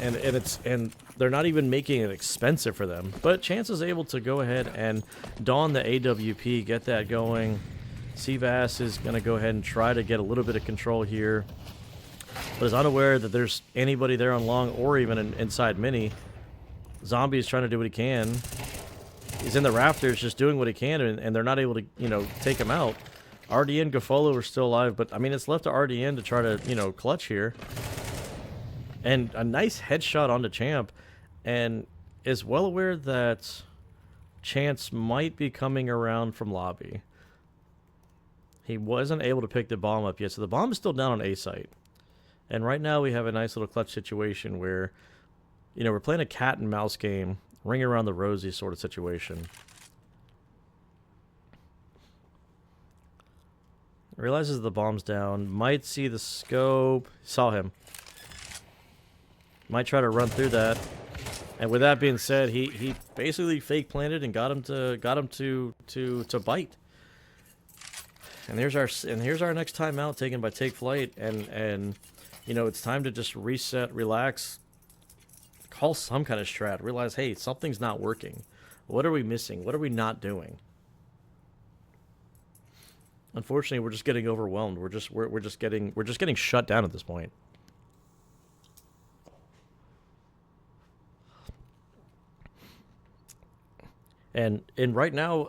A: they're not even making it expensive for them. But Chance is able to go ahead and don the AWP, get that going. Seabass is going to go ahead and try to get a little bit of control here, but is unaware that there's anybody there on long or even inside mini. Zombie is trying to do what he can. He's in the rafters just doing what he can, and they're not able to, you know, take him out. RDN and Gafolo are still alive, but I mean, it's left to RDN to try to, you know, clutch here. And a nice headshot onto Champ, and is well aware that Chance might be coming around from lobby. He wasn't able to pick the bomb up yet, so the bomb is still down on A site. And right now we have a nice little clutch situation where, you know, we're playing a cat and mouse game, ring around the rosy sort of situation. Realizes the bomb's down. Might see the scope. Saw him. Might try to run through that. And with that being said, he basically fake planted and got him to bite. And here's our next timeout taken by Take Flyte, and you know, it's time to just reset, relax, call some kind of strat. Realize, hey, something's not working. What are we missing? What are we not doing? Unfortunately, we're just getting overwhelmed. We're just getting shut down at this point. And right now,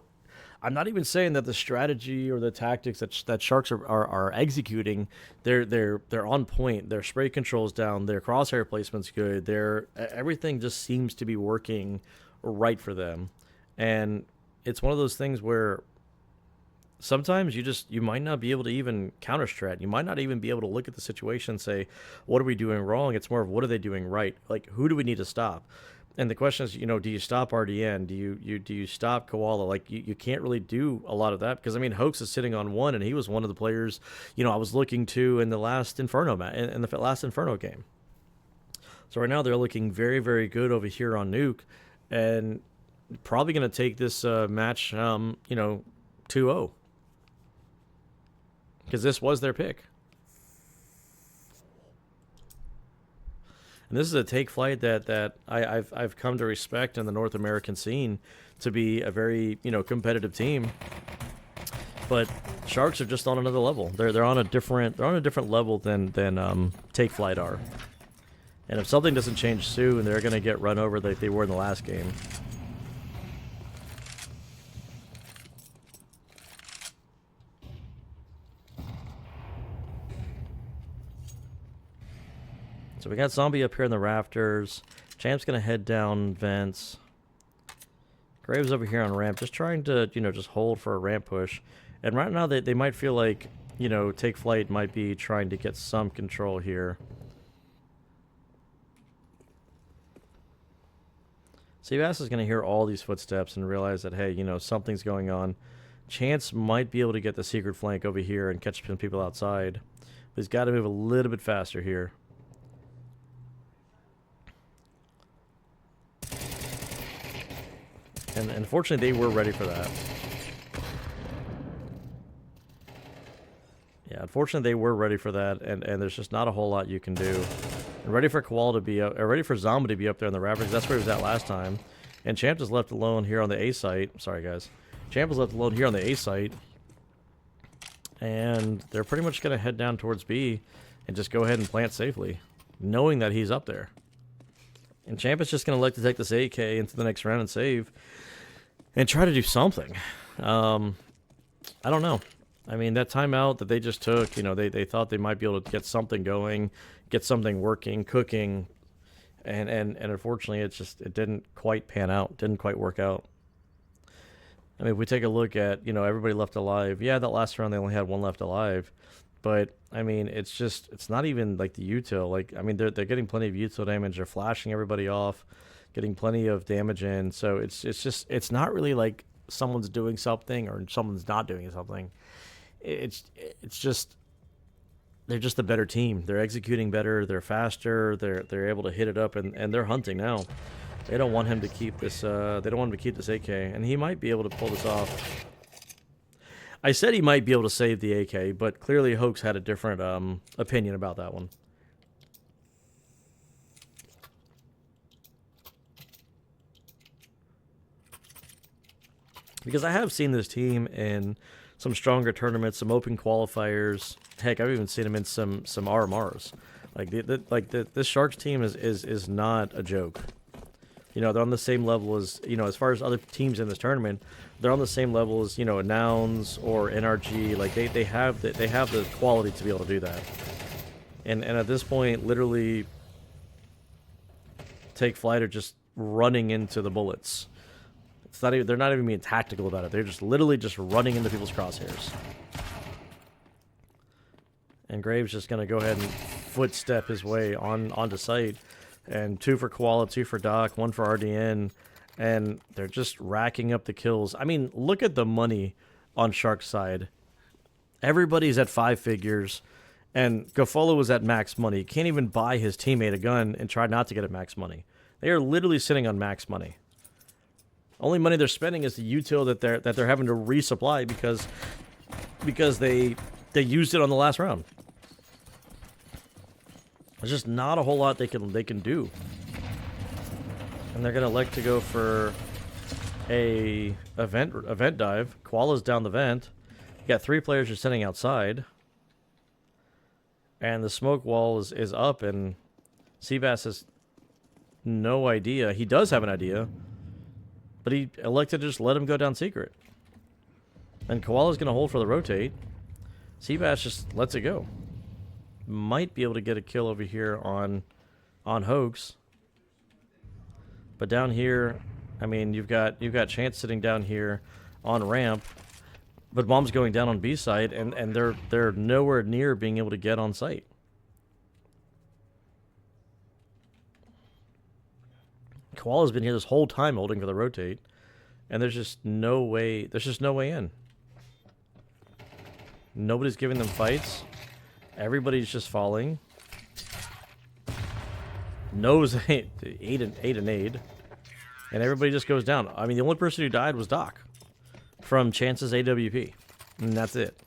A: I'm not even saying that the strategy or the tactics that Sharks are executing, they're on point. Their spray control's down. Their crosshair placement's good. Everything just seems to be working right for them. And it's one of those things where sometimes you might not be able to even counter strat. You might not even be able to look at the situation and say, what are we doing wrong? It's more of, what are they doing right? Like, who do we need to stop? And the question is, you know, do you stop RDN? Do you stop Koala? Like, you can't really do a lot of that, because I mean, Hoax is sitting on 1, and he was one of the players, you know, I was looking to in the last Inferno in the last Inferno game. So right now they're looking very, very good over here on Nuke, and probably going to take this match, you know, 2-0, because this was their pick. And this is a Take Flight that I've come to respect in the North American scene to be a very, you know, competitive team. But Sharks are just on another level. They're on a different level than Take Flight are. And if something doesn't change soon, they're going to get run over like they were in the last game. So we got Zombie up here in the rafters. Champ's going to head down vents. Graves over here on ramp, just trying to, you know, just hold for a ramp push. And right now they might feel like, you know, Take Flight might be trying to get some control here. Seabass is going to hear all these footsteps and realize that, hey, you know, something's going on. Chance might be able to get the secret flank over here and catch some people outside. But he's got to move a little bit faster here. And unfortunately, they were ready for that. Yeah, unfortunately, they were ready for that, and there's just not a whole lot you can do. And ready for Koala to be up, or ready for Zombie to be up there in the rafters. That's where he was at last time. And Champ is left alone here on the A site. Sorry, guys. Champ is left alone here on the A site. And they're pretty much going to head down towards B and just go ahead and plant safely, knowing that he's up there. And Champ is just going to like to take this AK into the next round and save and try to do something. I don't know. I mean, that timeout that they just took, you know, they thought they might be able to get something going, get something working, cooking, and unfortunately it didn't quite pan out, didn't quite work out. I mean, if we take a look at, you know, everybody left alive. Yeah, that last round they only had one left alive. But, I mean, it's not even like the util. Like, I mean, they're getting plenty of util damage. They're flashing everybody off, getting plenty of damage in. So it's not really like someone's doing something or someone's not doing something. It's just they're just a better team. They're executing better. They're faster. They're able to hit it up, and they're hunting now. They don't want him to keep this. They don't want him to keep this AK, and he might be able to pull this off. I said he might be able to save the AK, but clearly Hoax had a different opinion about that one. Because I have seen this team in some stronger tournaments, some open qualifiers. Heck, I've even seen them in some RMRs. Like this Sharks team is not a joke. You know, they're on the same level as, you know, as far as other teams in this tournament, they're on the same level as, you know, Nouns or NRG. Like they have the quality to be able to do that. And at this point, literally, Take Flight are just running into the bullets. It's not even, they're not even being tactical about it. They're just literally just running into people's crosshairs. And Graves just gonna go ahead and footstep his way onto site. And 2 for Koala, 2 for Doc, 1 for RDN. And they're just racking up the kills. I mean, look at the money on Shark's side. Everybody's at 5 figures. And Gofolo was at max money. He can't even buy his teammate a gun and try not to get at max money. They are literally sitting on max money. Only money they're spending is the util that they're having to resupply because they used it on the last round. There's just not a whole lot they can do. And they're gonna elect to go for a event dive. Koala's down the vent. You got 3 players just sitting outside. And the smoke wall is up, and Seabass has no idea. He does have an idea, but he elected to just let him go down secret. And Koala's gonna hold for the rotate. Seabass just lets it go. Might be able to get a kill over here on Hoax. But down here, I mean, you've got Chance sitting down here on ramp, but Bomb's going down on B side, and they're nowhere near being able to get on site. Koala's been here this whole time holding for the rotate, and there's just no way in. Nobody's giving them fights. Everybody's just falling. Nose eight and aid. And everybody just goes down. I mean, the only person who died was Doc from Chance's AWP. And that's it.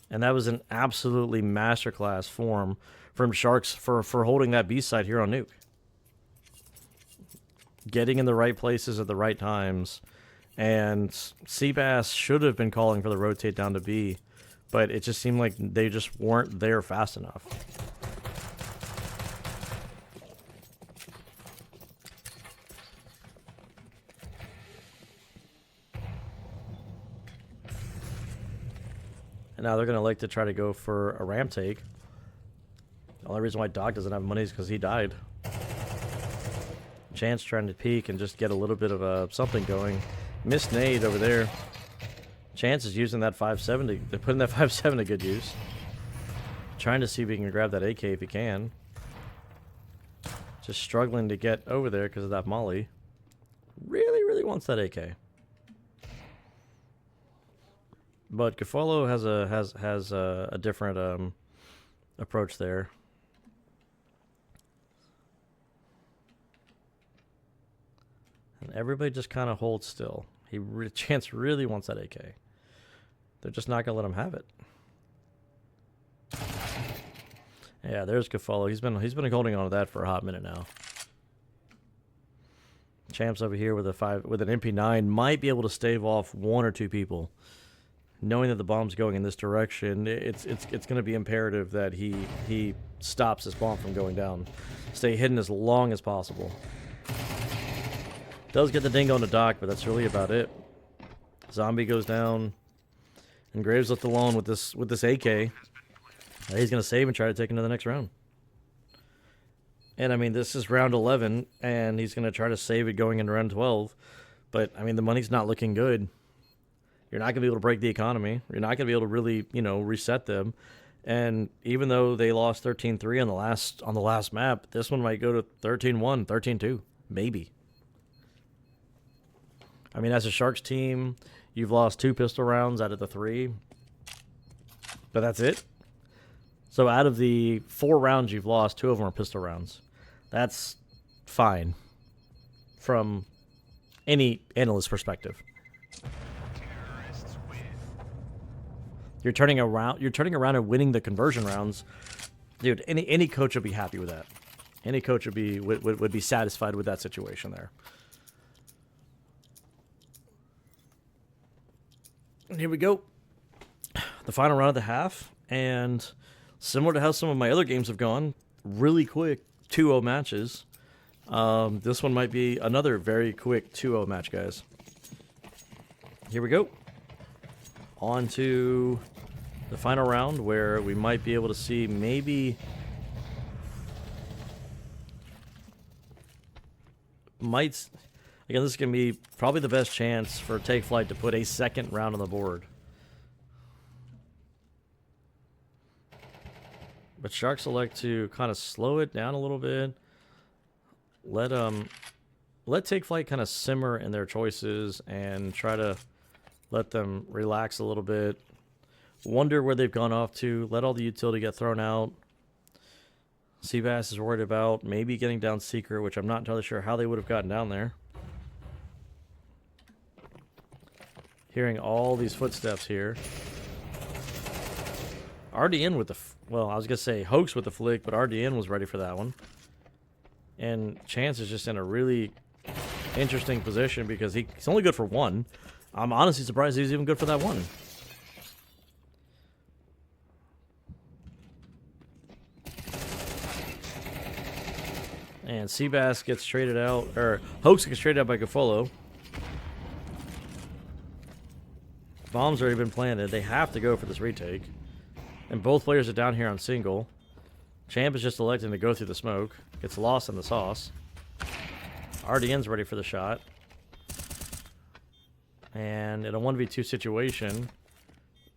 A: And that was an absolutely masterclass form from Sharks for holding that B side here on Nuke. Getting in the right places at the right times. And Seabass should have been calling for the rotate down to B, but it just seemed like they just weren't there fast enough. And now they're going to like to try to go for a ramp take. The only reason why Doc doesn't have money is because he died. Chance trying to peek and just get a little bit of something going. Missed nade over there. Chance is using that 5.7 they're putting that 5.7 to good use. Trying to see if he can grab that AK if he can. Just struggling to get over there because of that molly. Really wants that AK. But Gafolo has a different approach there. And everybody just kind of holds still. Chance really wants that AK. They're just not gonna let him have it. Yeah, there's Gafolo. He's been holding on to that for a hot minute now. Champ's over here with an MP9 might be able to stave off one or two people. Knowing that the bomb's going in this direction, it's going to be imperative that he stops this bomb from going down. Stay hidden as long as possible. Does get the dingo on the dock, but that's really about it. Zombie goes down, and Graves left alone with this AK. He's going to save and try to take into the next round. And I mean, this is round 11, and he's going to try to save it going into round 12. But I mean, the money's not looking good. You're not going to be able to break the economy. You're not going to be able to really, reset them. And even though they lost 13-3 on the last map, this one might go to 13-1, 13-2, maybe. I mean, as a Sharks team, you've lost 2 pistol rounds out of the 3. But that's it. So out of the 4 rounds you've lost, 2 of them are pistol rounds. That's fine from any analyst perspective. You're turning around and winning the conversion rounds. Dude, any coach would be happy with that. Any coach would be satisfied with that situation there. And here we go. The final round of the half, and similar to how some of my other games have gone, really quick 2-0 matches. This one might be another very quick 2-0 match, guys. Here we go. On to the final round, where we might be able to see maybe again, this is going to be probably the best chance for Take Flyte to put a second round on the board. But Sharks elect to kind of slow it down a little bit. Let Take Flyte kind of simmer in their choices and try to let them relax a little bit. Wonder where they've gone off to. Let all the utility get thrown out. Seabass is worried about maybe getting down Secret, which I'm not entirely sure how they would have gotten down there. Hearing all these footsteps here. RDN with the... Well, I was going to say Hoax with the flick, but RDN was ready for that one. And Chance is just in a really interesting position because he's only good for 1. I'm honestly surprised he was even good for that 1. And Seabass gets traded out, or Hoax gets traded out by Gafolo. Bomb's already been planted. They have to go for this retake. And both players are down here on single. Champ is just electing to go through the smoke. Gets lost in the sauce. RDN's ready for the shot. And in a 1v2 situation,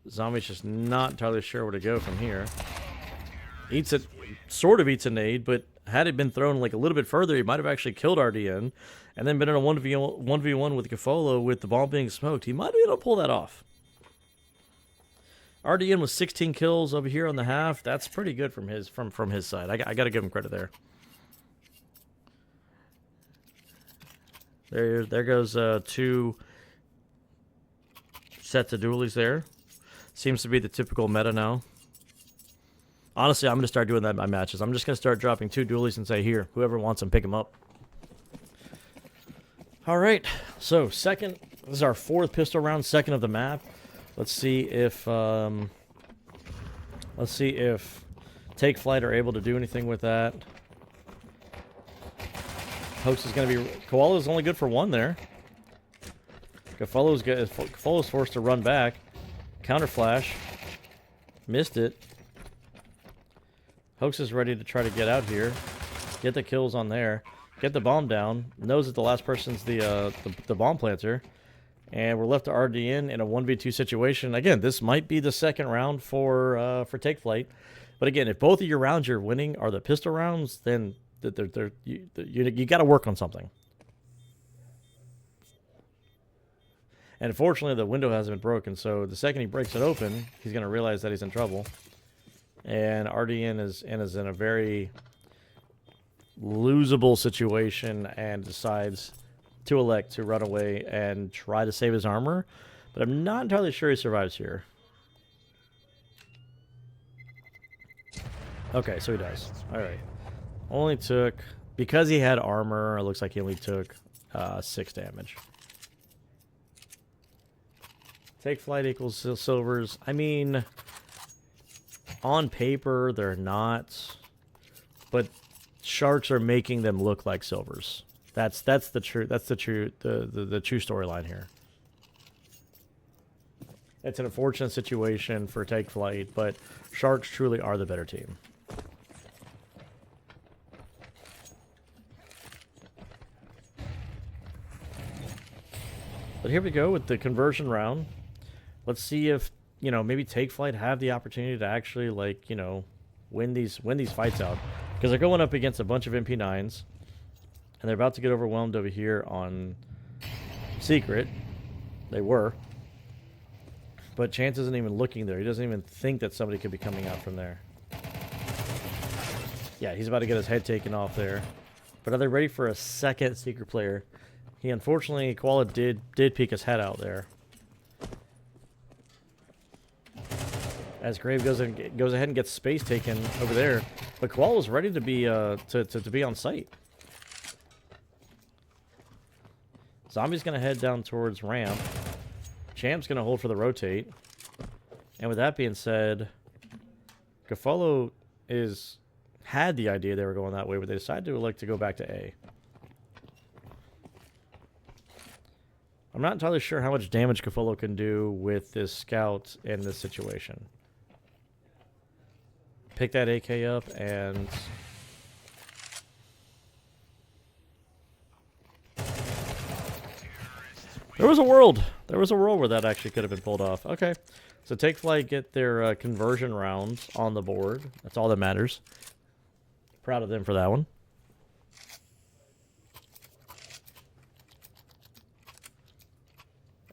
A: Zombie's just not entirely sure where to go from here. Eats it, sort of eats a nade, but had it been thrown like a little bit further, he might have actually killed RDN. And then been in a 1v1 with Gafolo with the bomb being smoked. He might be able to pull that off. RDN with 16 kills over here on the half. That's pretty good from his side. I got to give him credit there. There goes 2 sets of dualies there. Seems to be the typical meta now. Honestly, I'm going to start doing that in my matches. I'm just going to start dropping 2 dualies and say, here, whoever wants them, pick them up. All right, so second, this is our 4th pistol round, second of the map. Let's see if Take Flyte are able to do anything with that. Hoax is going to be... Koala is only good for 1 there. Gafolo's forced to run back. Counter flash. Missed it. Hoax is ready to try to get out here. Get the kills on there. Get the bomb down. Knows that the last person's the bomb planter. And we're left to RDN in a 1v2 situation. Again, this might be the second round for Take Flyte. But again, if both of your rounds you're winning are the pistol rounds, then you got to work on something. And unfortunately, the window hasn't been broken, so the second he breaks it open, he's going to realize that he's in trouble. And RDN is in a very losable situation and decides to elect to run away and try to save his armor. But I'm not entirely sure he survives here. Okay, so he does. All right. Only took... Because he had armor, it looks like he only took 6 damage. Take Flyte equals silvers. I mean, on paper, they're not. But Sharks are making them look like silvers. That's the true storyline here. It's an unfortunate situation for Take Flyte, but Sharks truly are the better team. But here we go with the conversion round. Let's see if, you know, maybe Take Flyte have the opportunity to actually, like, you know, win these fights out. Because they're going up against a bunch of MP9s. And they're about to get overwhelmed over here on Secret. They were. But Chance isn't even looking there. He doesn't even think that somebody could be coming out from there. Yeah, he's about to get his head taken off there. But are they ready for a second Secret player? He unfortunately, Koala did peek his head out there. As Grave goes ahead and gets space taken over there, but Koala was ready to be to be on site. Zombie's gonna head down towards ramp. Champ's gonna hold for the rotate. And with that being said, Gafolo had the idea they were going that way, but they decided to elect to go back to A. I'm not entirely sure how much damage Gafolo can do with this scout in this situation. Pick that AK up and... There was a world where that actually could have been pulled off. Okay, so Take Flyte get their conversion rounds on the board. That's all that matters. Proud of them for that one.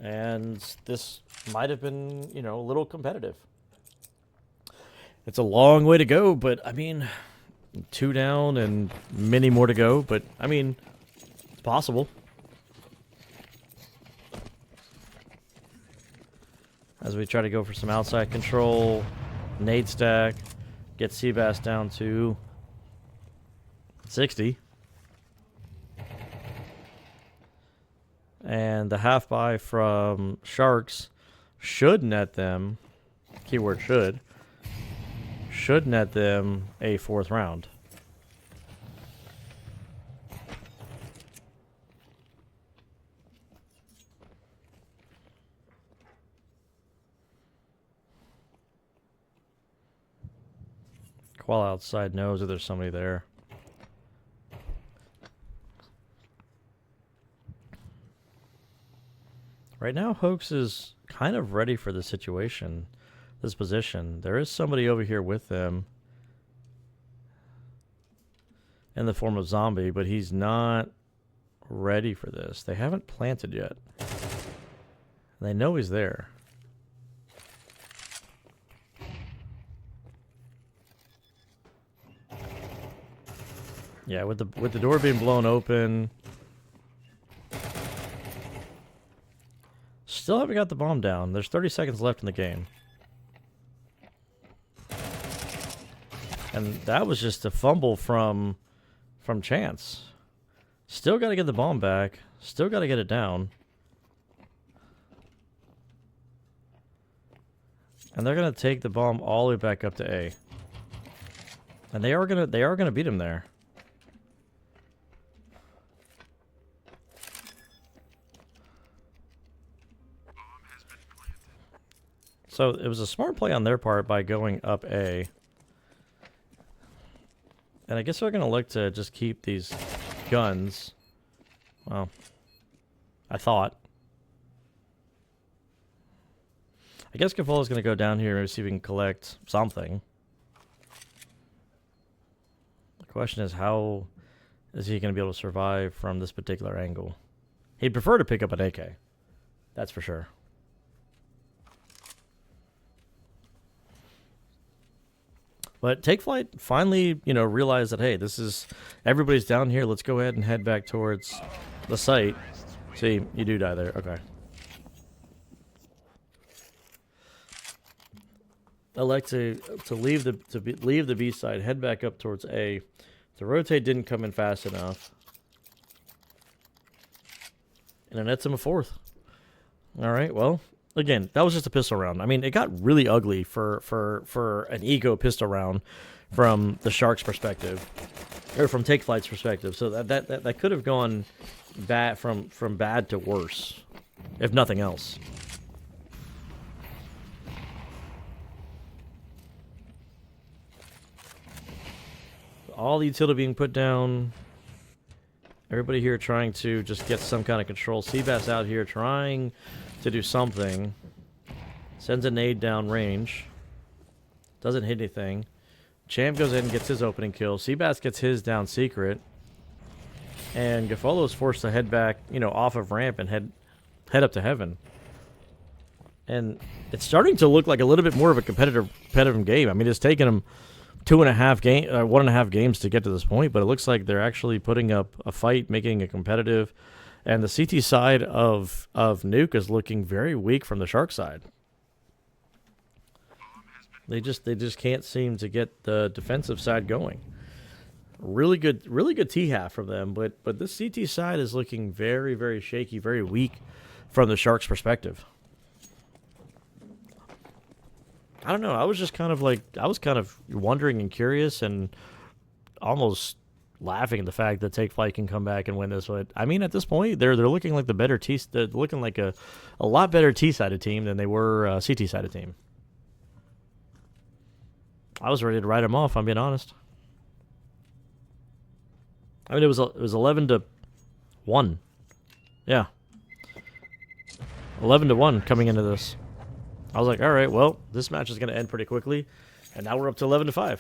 A: And this might have been, you know, a little competitive. It's a long way to go, but, I mean, 2 down and many more to go. But, I mean, it's possible. As we try to go for some outside control. Nade stack. Get Seabass down to 60. And the half buy from Sharks should net them, keyword should net them a 4th round. Koala outside knows that there's somebody there. Right now, Hoax is kind of ready for this situation, this position. There is somebody over here with them in the form of Zombie, but he's not ready for this. They haven't planted yet. They know he's there. Yeah, with the door being blown open. Still haven't got the bomb down. There's 30 seconds left in the game. And that was just a fumble from Chance. Still got to get the bomb back. Still got to get it down. And they're going to take the bomb all the way back up to A. And they are going to beat him there. So it was a smart play on their part by going up A. And I guess they're going to look to just keep these guns. Well, I thought. I guess Cavola's going to go down here and see if we can collect something. The question is, how is he going to be able to survive from this particular angle? He'd prefer to pick up an AK. That's for sure. But Take Flyte finally, realized that, hey, this is, everybody's down here. Let's go ahead and head back towards the site. See, you do die there. Okay. Elect to leave the B side, head back up towards A. The rotate didn't come in fast enough. And it nets him a fourth. All right, well. Again, that was just a pistol round. I mean, it got really ugly for an ego pistol round from the Sharks' perspective, or from Take Flyte's perspective. So that could have gone bad from bad to worse, if nothing else. All the utility being put down. Everybody here trying to just get some kind of control. Seabass out here trying to do something. Sends a nade down range. Doesn't hit anything. Champ goes in and gets his opening kill. Seabass gets his down secret. And Gaffolo is forced to head back, off of ramp and head up to heaven. And it's starting to look like a little bit more of a competitive game. I mean, it's taken them 1.5 games to get to this point, but it looks like they're actually putting up a fight, making it competitive. And the CT side of Nuke is looking very weak from the Shark side. They just can't seem to get the defensive side going. Really good T-half from them, but this CT side is looking very, very shaky, very weak from the Sharks' perspective. I don't know. I was kind of wondering and curious and almost laughing at the fact that Take Flyte can come back and win this. But I mean, at this point, they're looking like they're looking like a lot better T-sided team than they were a CT-sided team. I was ready to write them off. I'm being honest. I mean, it was 11-1. Yeah, 11-1 coming into this. I was like, all right, well, this match is going to end pretty quickly, and now we're up to 11-5.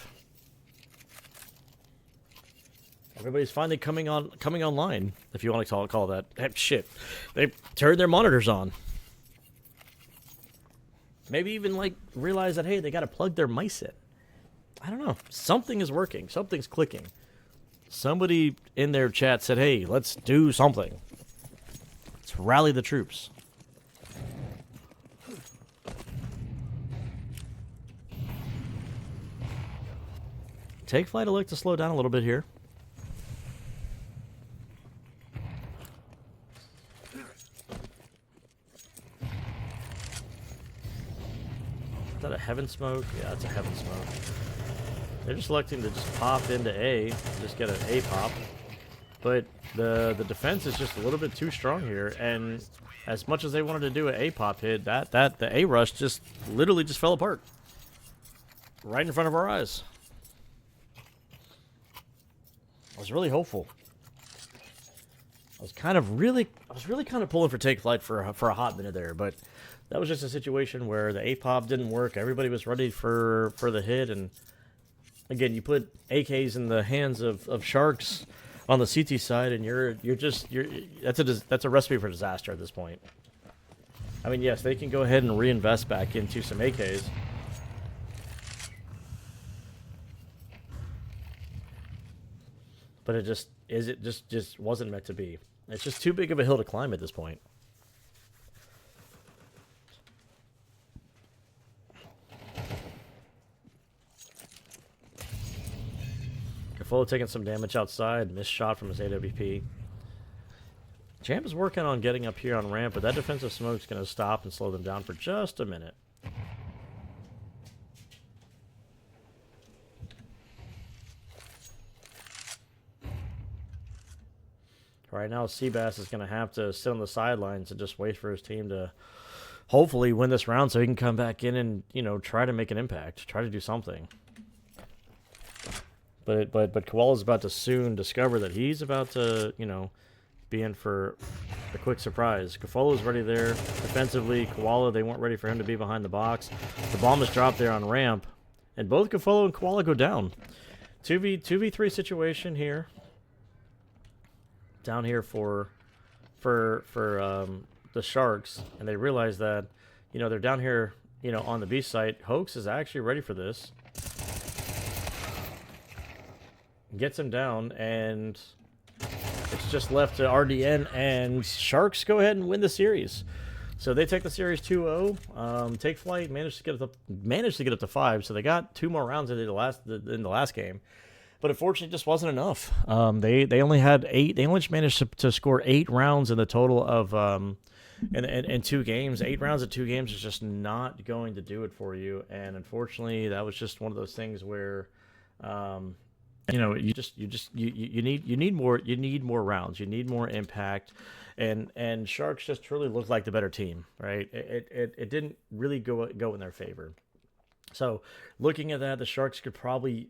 A: Everybody's finally coming online, if you want to call that. Shit, they turned their monitors on. Maybe even realize that, hey, they got to plug their mice in. I don't know. Something is working. Something's clicking. Somebody in their chat said, hey, let's do something. Let's rally the troops. Take Flyte will look to slow down a little bit here. Is that a heaven smoke? Yeah, it's a heaven smoke. They're just electing to just pop into A, just get an A pop. But the defense is just a little bit too strong here, and as much as they wanted to do an A pop hit, the A rush just literally just fell apart. Right in front of our eyes. I was really hopeful. I was really kind of pulling for Take Flyte for a hot minute there, but that was just a situation where the A-pop didn't work. Everybody was ready for the hit, and again, you put AKs in the hands of Sharks on the CT side, and that's a recipe for disaster at this point. I mean, yes, they can go ahead and reinvest back into some AKs. But it just wasn't meant to be. It's just too big of a hill to climb at this point. Kafolo taking some damage outside. Missed shot from his AWP. Champ is working on getting up here on ramp, but that defensive smoke's going to stop and slow them down for just a minute. Right now, Seabass is going to have to sit on the sidelines and just wait for his team to hopefully win this round so he can come back in and, you know, try to make an impact, try to do something. But Koala's about to soon discover that he's about to, you know, be in for a quick surprise. Kafolo's ready there defensively. Koala, they weren't ready for him to be behind the box. The bomb is dropped there on ramp, and both Kafolo and Koala go down. 2v3 situation here. Down here for the Sharks, and they realize that, you know, they're down here, you know, on the B site. Hoax is actually ready for this. Gets him down, and it's just left to RDN, and Sharks go ahead and win the series. So they take the series 2-0. Take Flyte managed to get up to 5, so they got 2 more rounds in the last game. But unfortunately, it just wasn't enough. They only had 8. They only managed to score 8 rounds in the total of in 2 games. 8 rounds of 2 games is just not going to do it for you. And unfortunately, that was just one of those things where, you know, you need more rounds. You need more impact. And Sharks just truly looked like the better team, right? It didn't really go in their favor. So looking at that, the Sharks could probably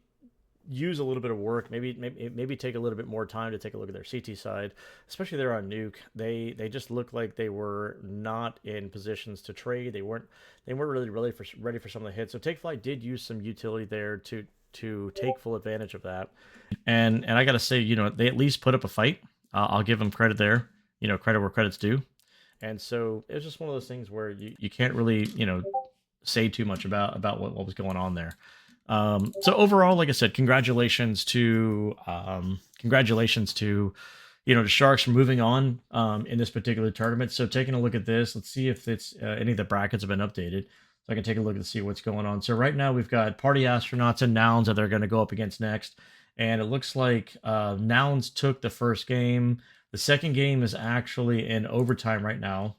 A: use a little bit of work, maybe take a little bit more time to take a look at their CT side, especially there on Nuke. They just looked like they were not in positions to trade. They weren't really ready for some of the hits. So Take Flyte did use some utility there to take full advantage of that. And I gotta say, you know, they at least put up a fight. I'll give them credit there. You know, credit where credit's due. And so it was just one of those things where you can't really, you know, say too much about what was going on there. So overall, like I said, congratulations to you know, the Sharks for moving on in this particular tournament. So taking a look at this, let's see if it's any of the brackets have been updated. So I can take a look and see what's going on. So right now we've got Party Astronauts and Nouns that they're going to go up against next. And it looks like Nouns took the first game. The second game is actually in overtime right now.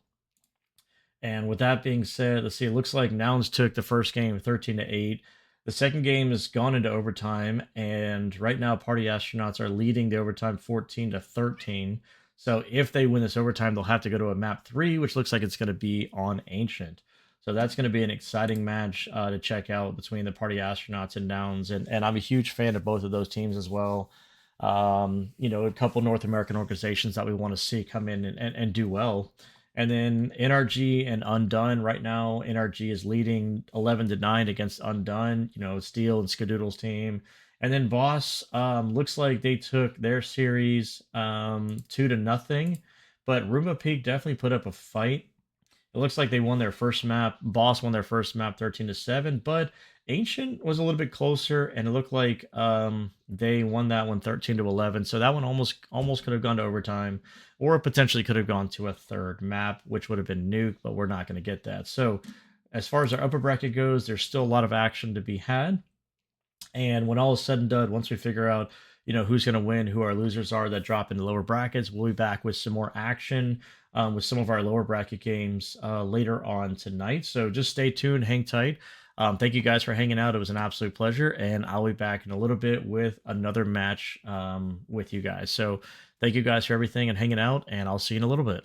A: And with that being said, let's see, it looks like Nouns took the first game 13-8. The second game has gone into overtime, and right now Party Astronauts are leading the overtime 14-13. So if they win this overtime, they'll have to go to a map 3, which looks like it's going to be on Ancient. So that's going to be an exciting match to check out between the Party Astronauts and Nouns, and I'm a huge fan of both of those teams as well. You know, a couple North American organizations that we want to see come in and do well. And then NRG and Undone. Right now, NRG is leading 11-9 against Undone, you know, Steel and Skadoodle's team. And then Boss looks like they took their series 2-0. But Roomba Peak definitely put up a fight. It looks like they won their first map. Boss won their first map 13-7. But Ancient was a little bit closer, and it looked like they won that one 13-11. So that one almost could have gone to overtime, or potentially could have gone to a third map, which would have been Nuke, but we're not going to get that. So as far as our upper bracket goes, there's still a lot of action to be had. And when all is said and done, once we figure out, you know, who's going to win, who our losers are that drop into lower brackets, we'll be back with some more action with some of our lower bracket games later on tonight. So just stay tuned, hang tight. Thank you guys for hanging out. It was an absolute pleasure, and I'll be back in a little bit with another match with you guys. So thank you guys for everything and hanging out, and I'll see you in a little bit.